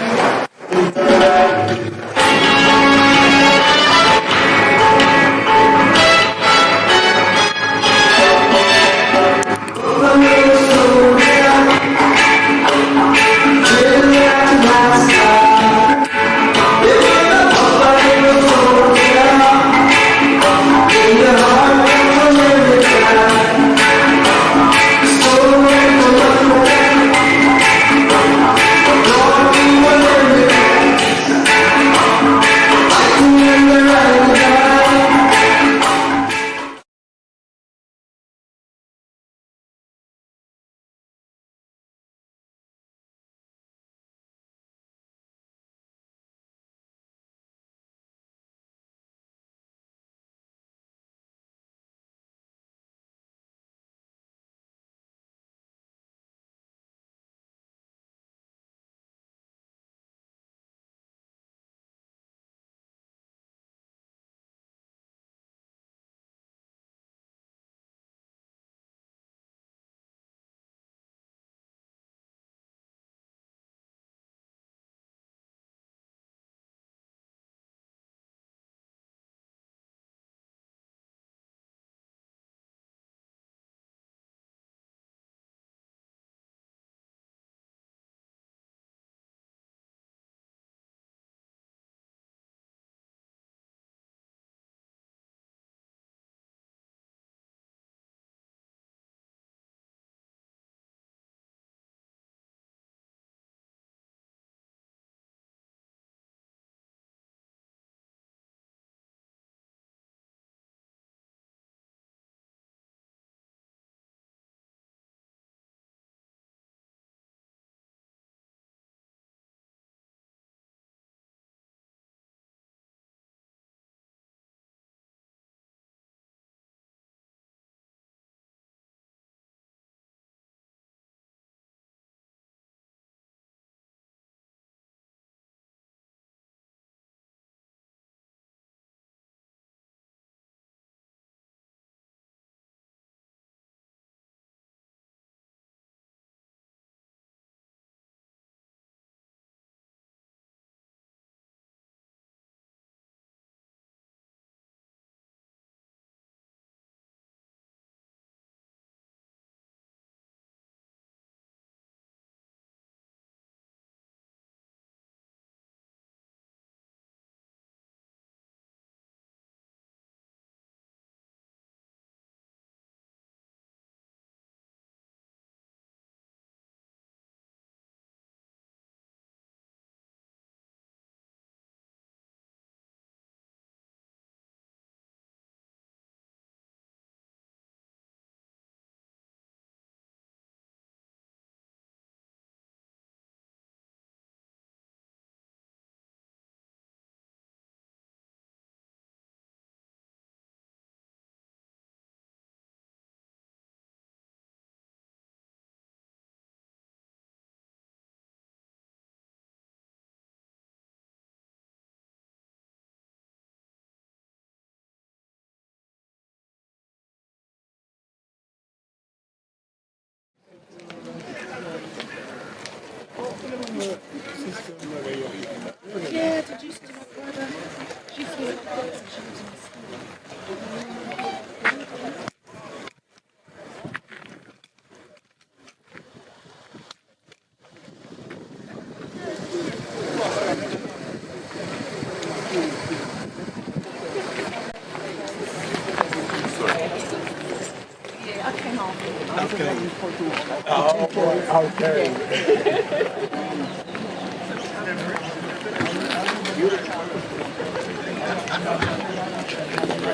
Yeah, did you see my brother?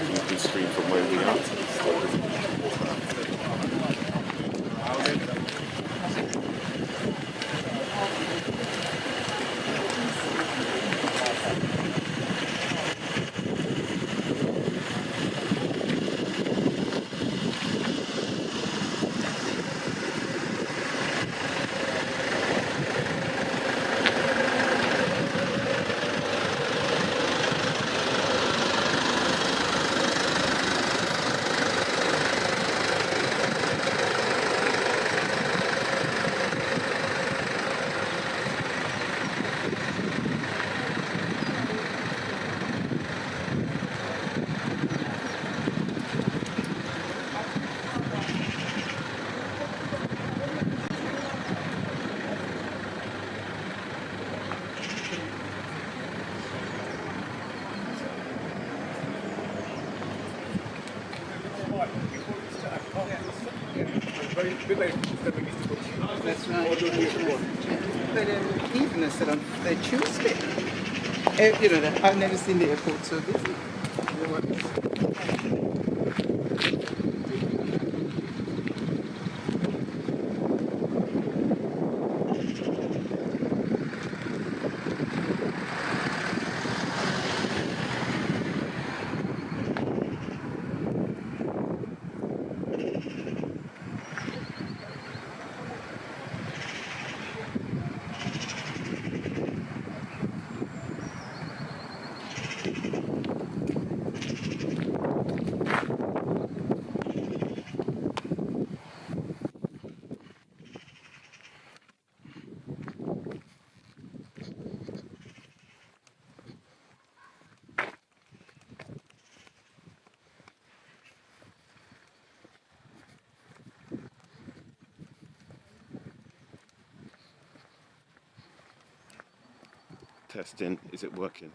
You can stream from where we are. That's right. But even I said on the Tuesday, you know, I've never seen the airport so busy. Testing, is it working?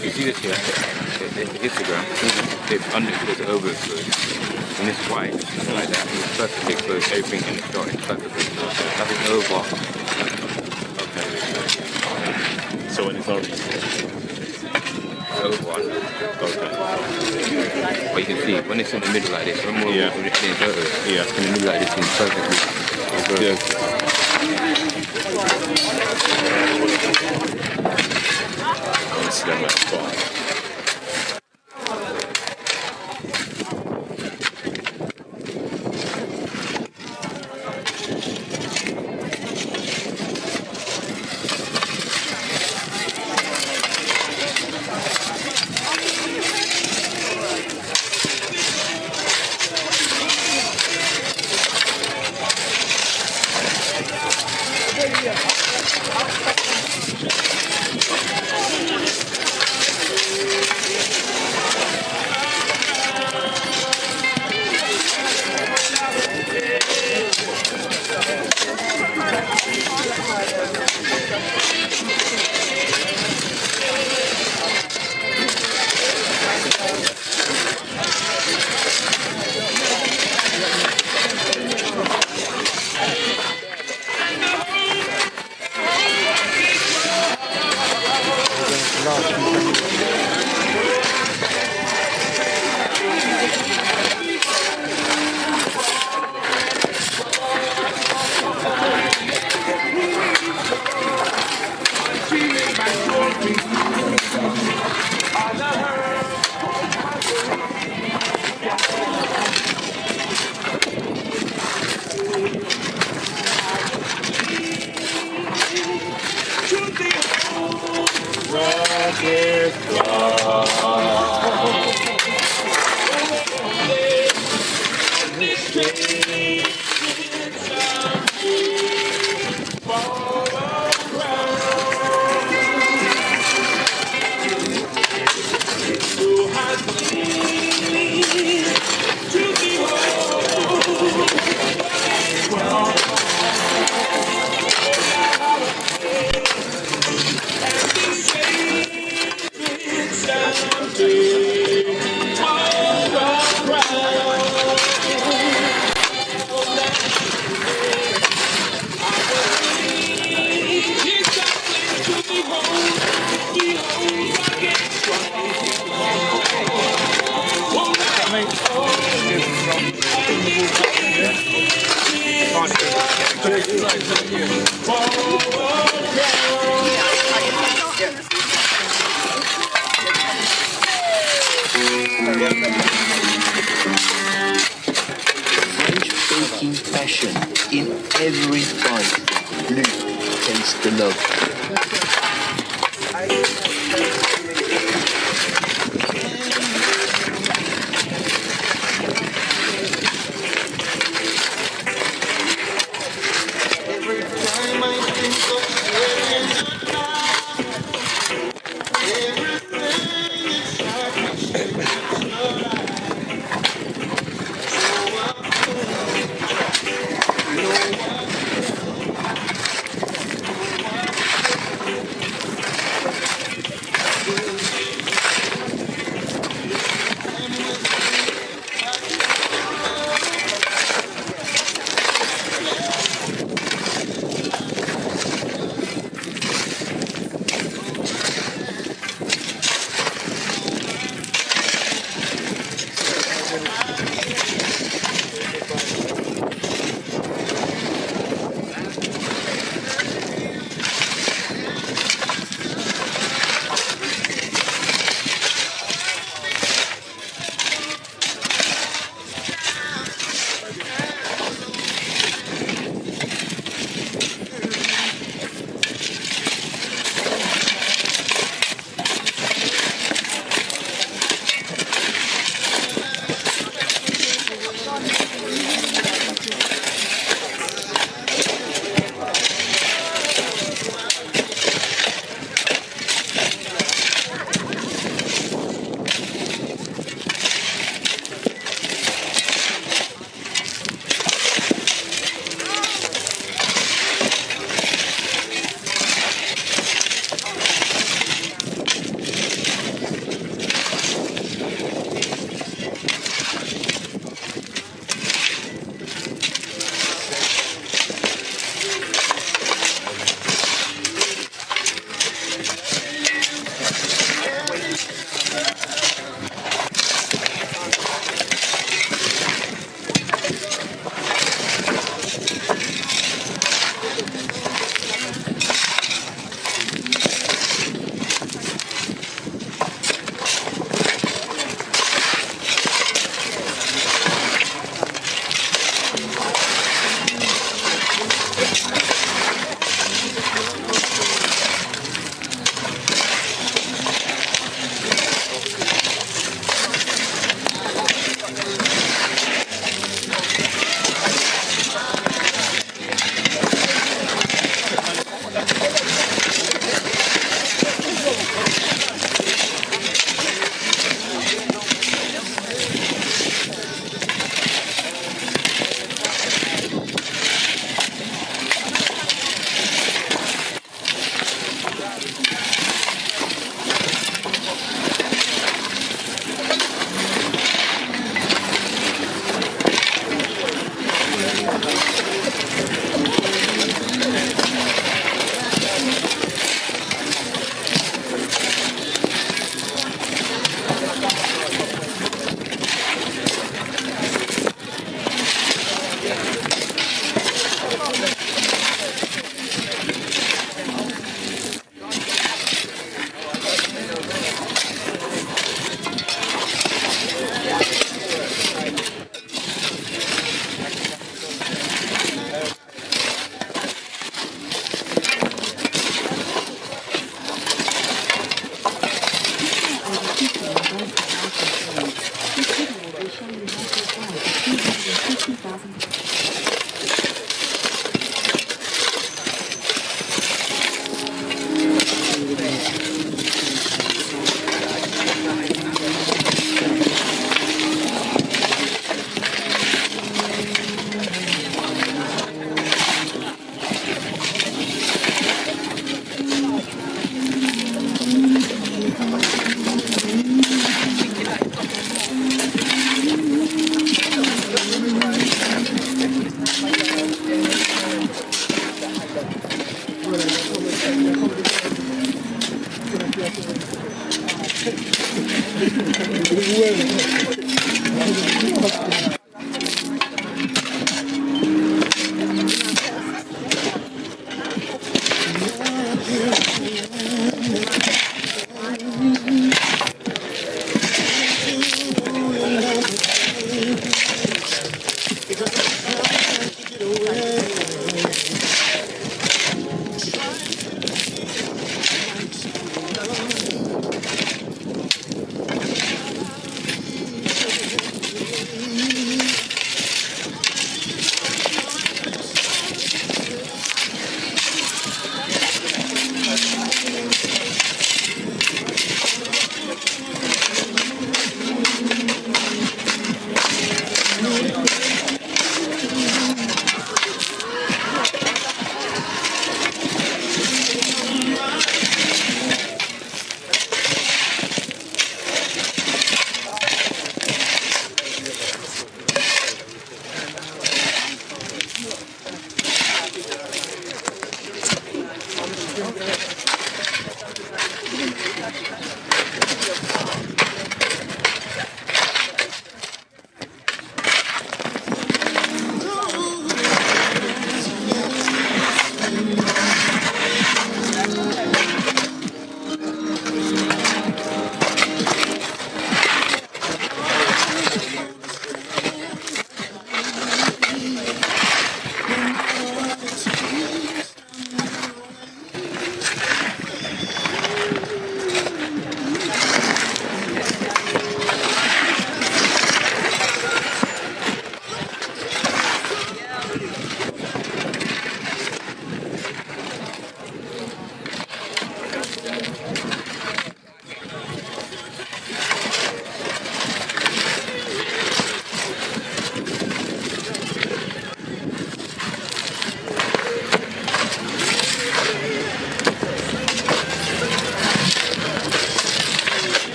You see this here? The histogram, it's underexposed, overexposed. And this is why it's nothing like that. It's perfectly exposed, everything in the shot is perfectly exposed. Nothing over. Okay. So when it's already over. Okay. But you can see, when it's in the middle like this, when it's in the middle like this, it's perfectly exposed. Let's see that spot. French baking passion in every bite. Luke, taste the love.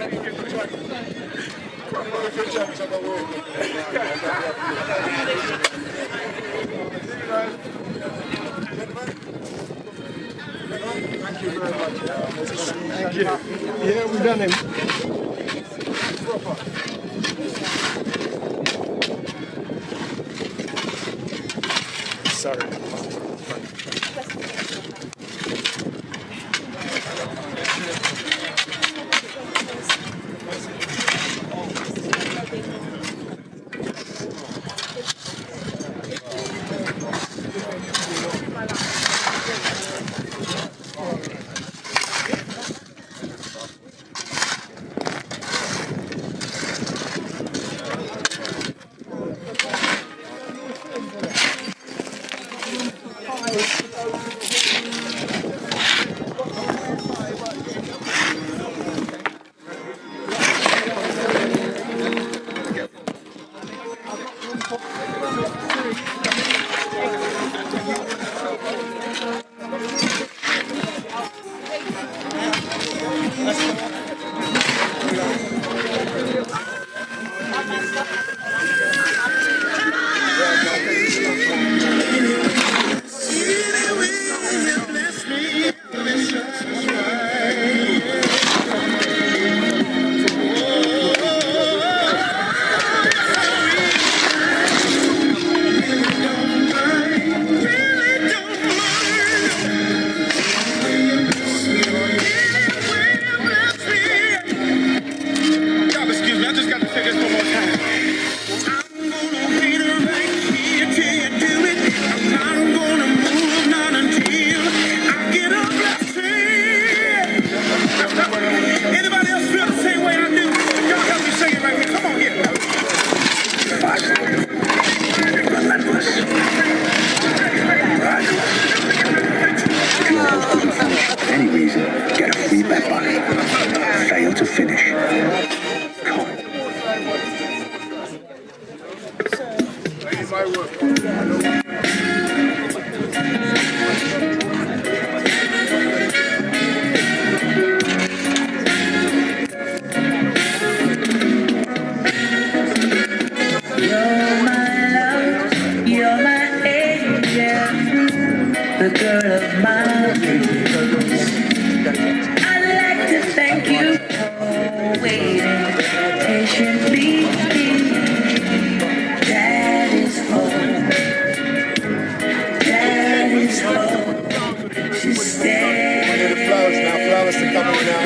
Thank you very much. Thank you. Yeah, we've done him. Sorry. The girl of my dreams. I'd like to thank you for waiting patiently. That is all. That is all. Just stay. The flowers now. Flowers to come in now.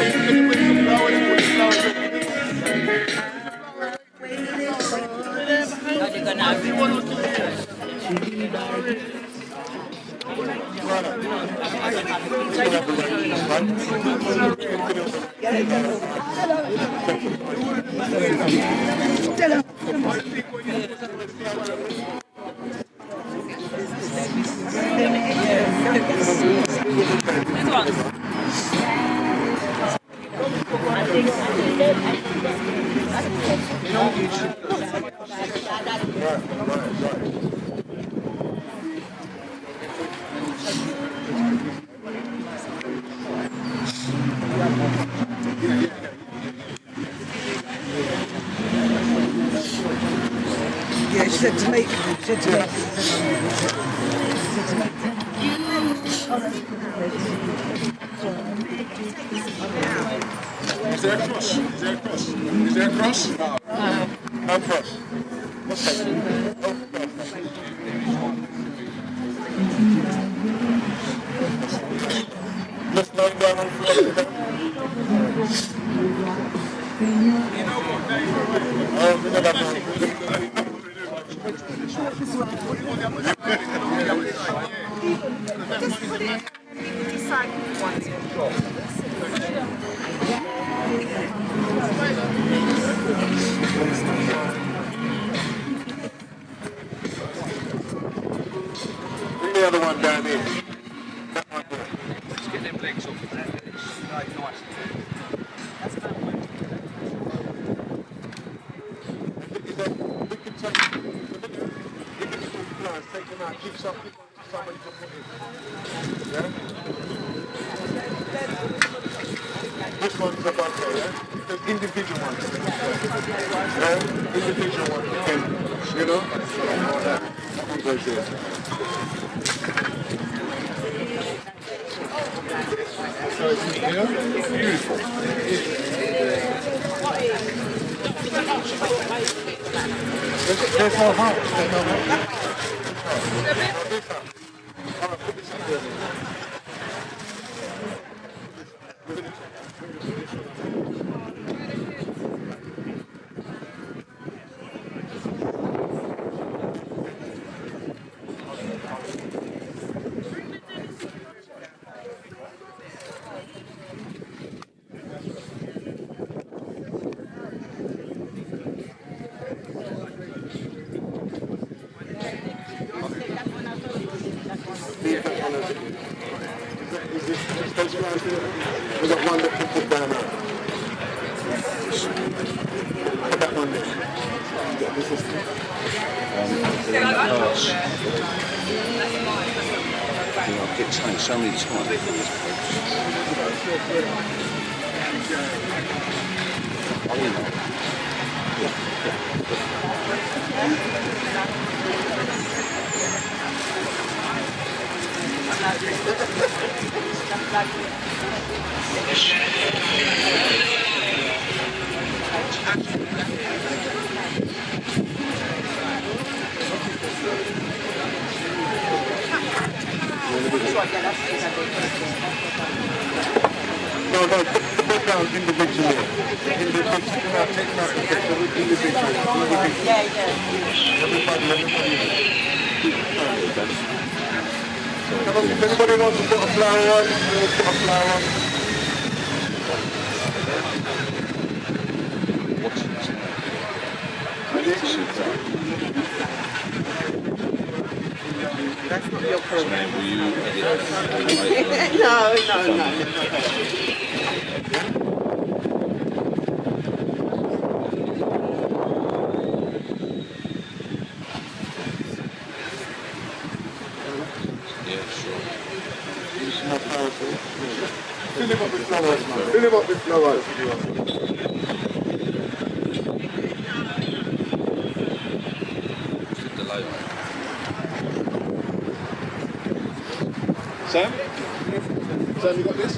Yeah, she said to make. She said to make. Is there a cross? Is there a cross? Is there a cross? No cross. Okay. Let's lay down on the floor. Bring the other one down here. That one there. Let's get them legs off of that. It's like nice. Take them out. Keep some. Somebody to put in. Yeah? This one's above there, yeah? the individual ones. Individual ones, you know? That one goes there. So it's, you know, beautiful. There's no heart. There's no heart. We've got one that can put down there. Put that one there. This is I've get changed so many times. Oh, you know. No, put down individually. If anybody wants to put a flower on, put a flower on. That's not your program. No. Fill him up with flowers, man. Fill him up with flowers. Sam? Sam, you got this?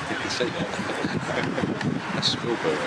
You can see that. That's Spielberg.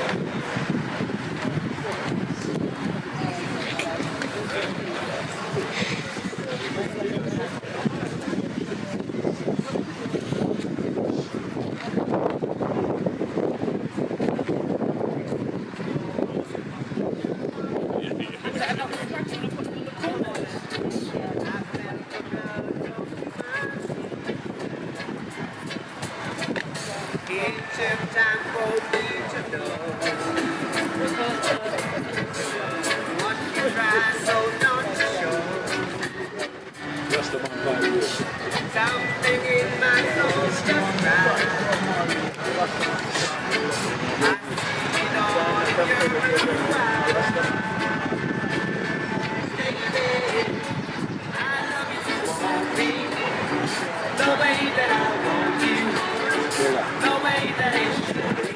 Something in my soul's just right. I see it all in your blue eyes. Baby, I love you for me. The way that I want you. The way that it should be.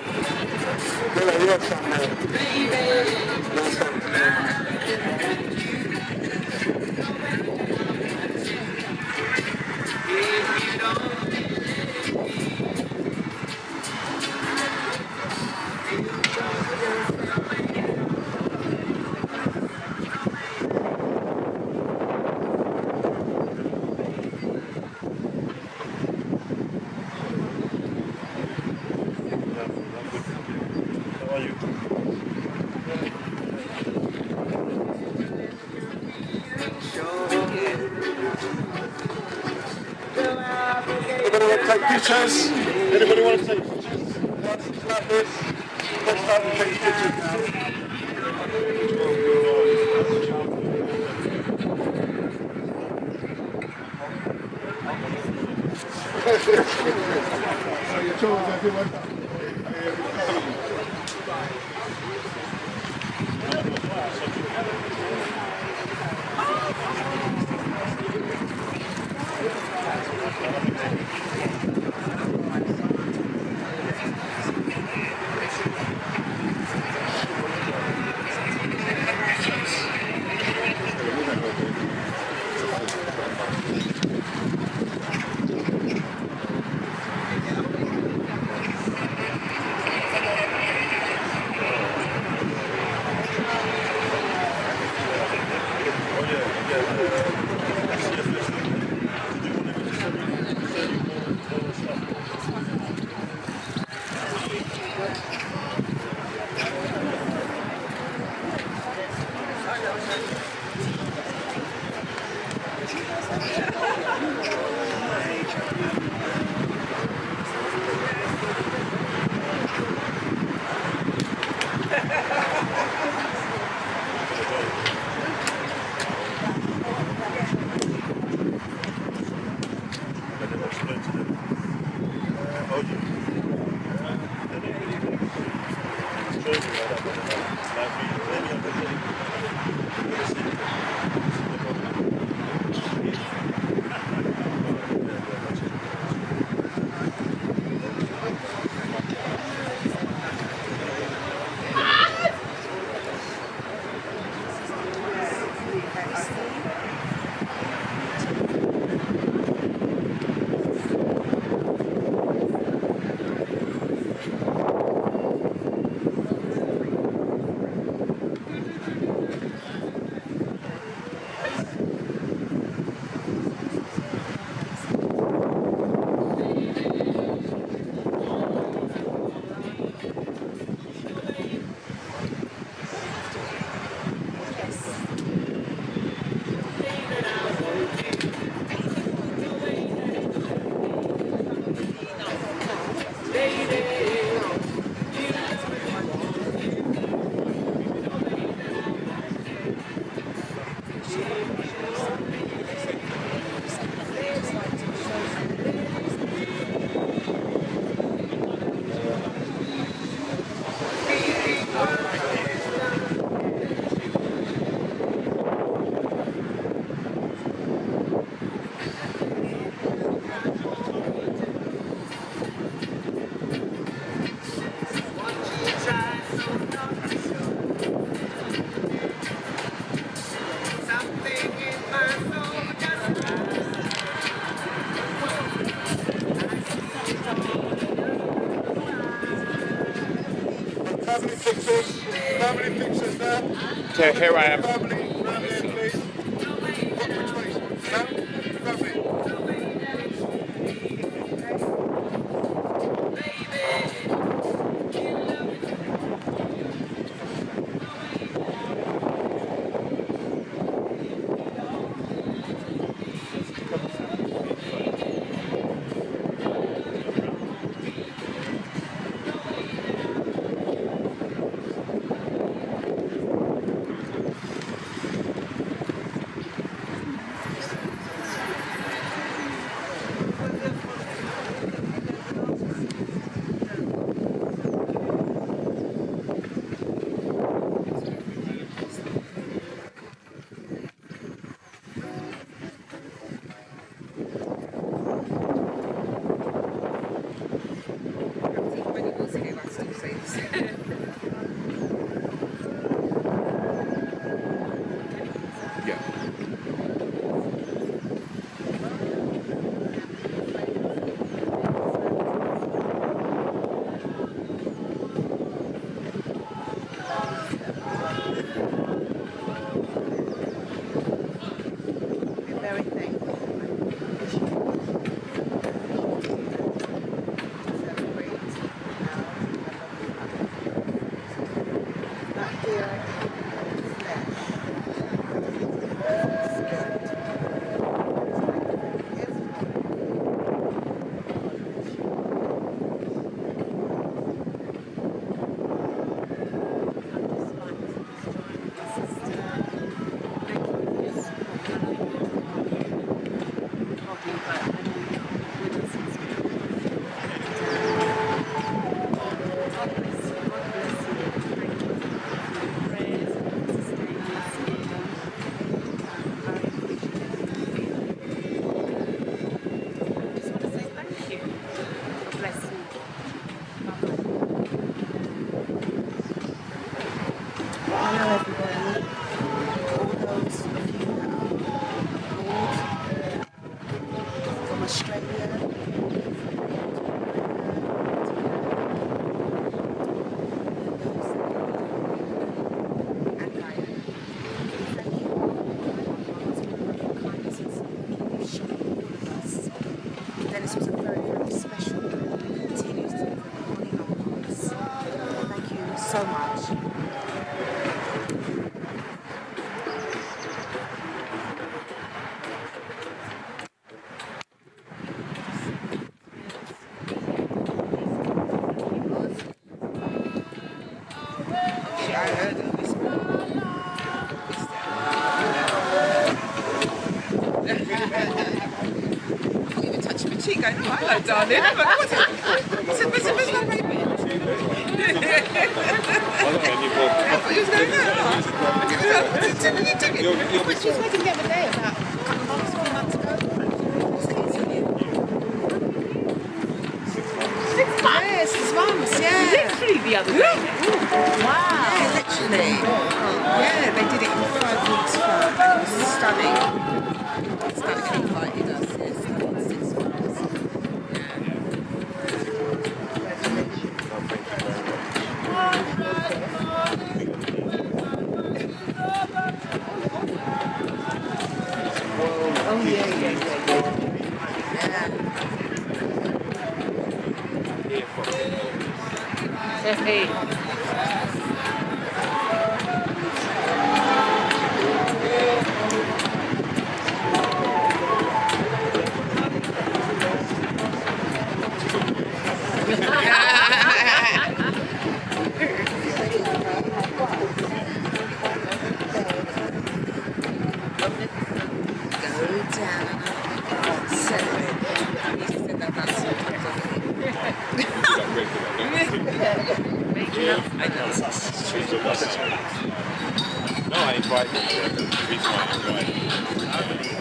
Anybody want to take pictures? Anybody want to take pictures? Like this? Let's start to take pictures now. Your children, everyone. Family pictures there. So here I am. Family, round there, please. Which way? Now, family. going, oh, hello, darling. I'm like, what's it? Where's my baby? I thought you was going there. But she's making the other day about a couple of months, 4 months ago. 6 months? Yeah, 6 months, yeah. Literally the other day. Wow. Yeah, literally. Yeah, they did it in 5 weeks time, and it was stunning. Stunning. Invited us, yeah, stunning. 6 months. Oh, yeah. Hey. No, I invited you. The reason why I invited you.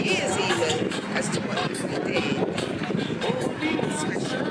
Years even as to what we did. Special.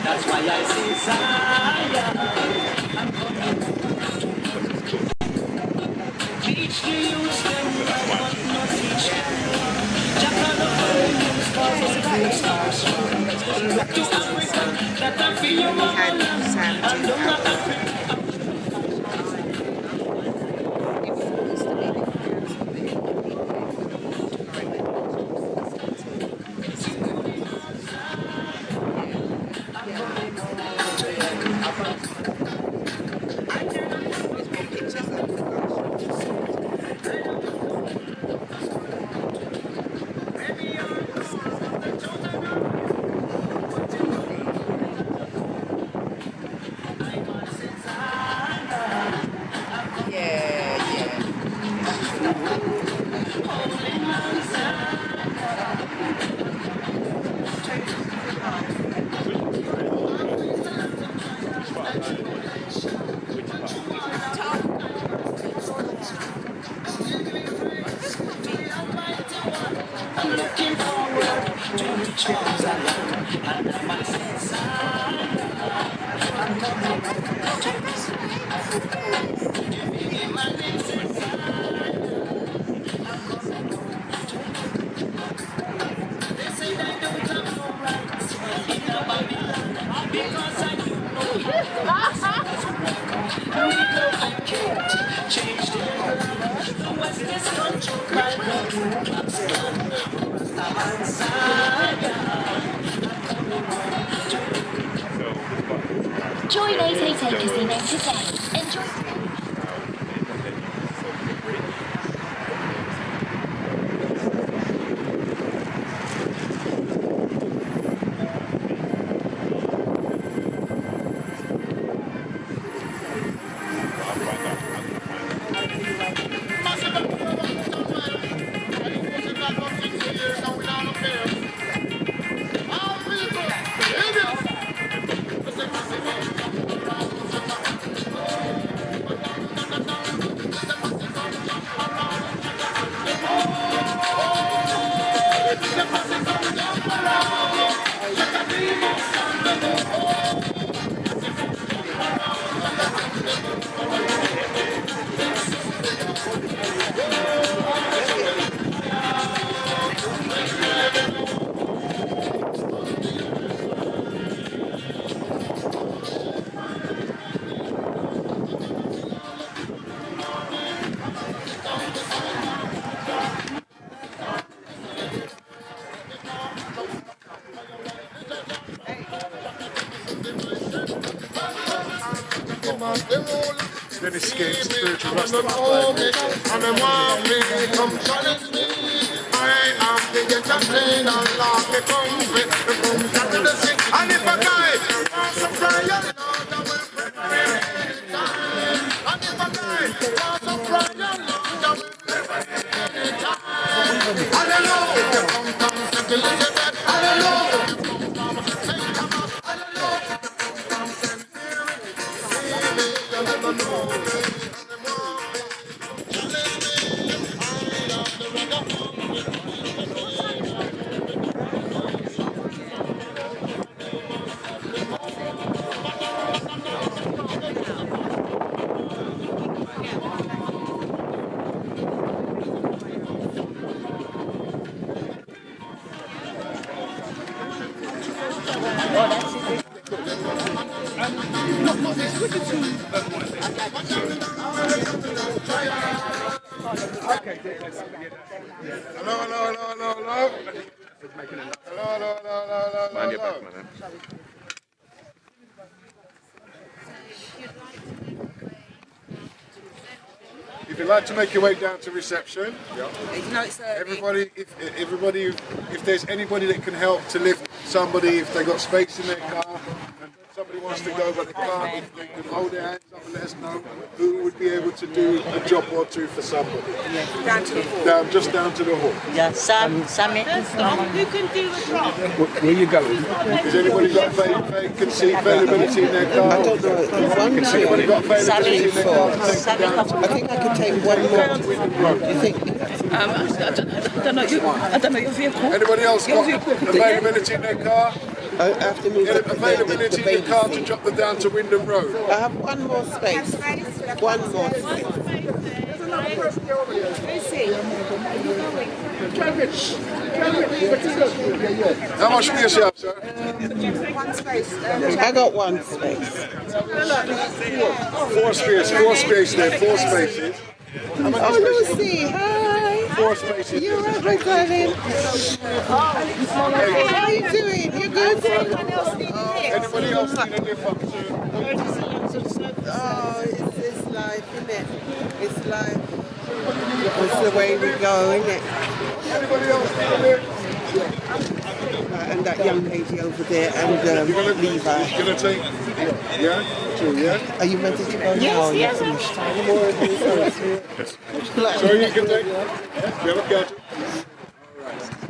That's why I say Zion. Teach the youth them what not teach them. Jackal of the youth cause the great stars. Back to Africa, that I feel your mama and don't Africa. Join 888 Casino today. Enjoy. Our people Dennis Skin, spiritual Rastafari. And them want me, come challenge me. I am the entertainer, Lord, me come to the sing. And if a guy wants some prayer, Lord, I will pray anytime. And if a guy wants some prayer, Lord, I will pray anytime. Hallelujah, come, St. Elizabeth. Hallelujah, come, St. Thomas. Hallelujah, come, St. Mary. You never know me, and them want me. Challenge me, I am the ragamuffin. Mind your back, man. If you'd like to make your way down to reception, everybody, if there's anybody that can help to lift somebody, if they've got space in their car, and somebody wants to go but they can't, if they can hold their hands up and let us know who would be able to do a job or two for somebody. Down to the hall. Just down to the hall. Yeah, Sam, who can do a drop? Where you going? Has anybody got vacancy, availability in their car? I don't know. Has anybody got availability in their car? I think I could take one more. Do you think? I don't know your vehicle. Anybody else got availability in their car? I have to move Availability in the car to drop them down to Wyndham Road. I have one more space. One more space. There's another person over here. How much for yourself, sir? One space. I got one space. Four spaces there, 4 spaces. Oh, Lucy, hi. 4 spaces. You're right, darling. How are you doing? You good? Anybody else need a lift up to? Oh, it's life, isn't it? It's life. It's the way we go, isn't it? Anybody else need a lift? And that young lady over there, and Levi. You're going to take, yeah? 2, yeah? Are you ready to go now? Yes. So you can take, you have a catch. All right.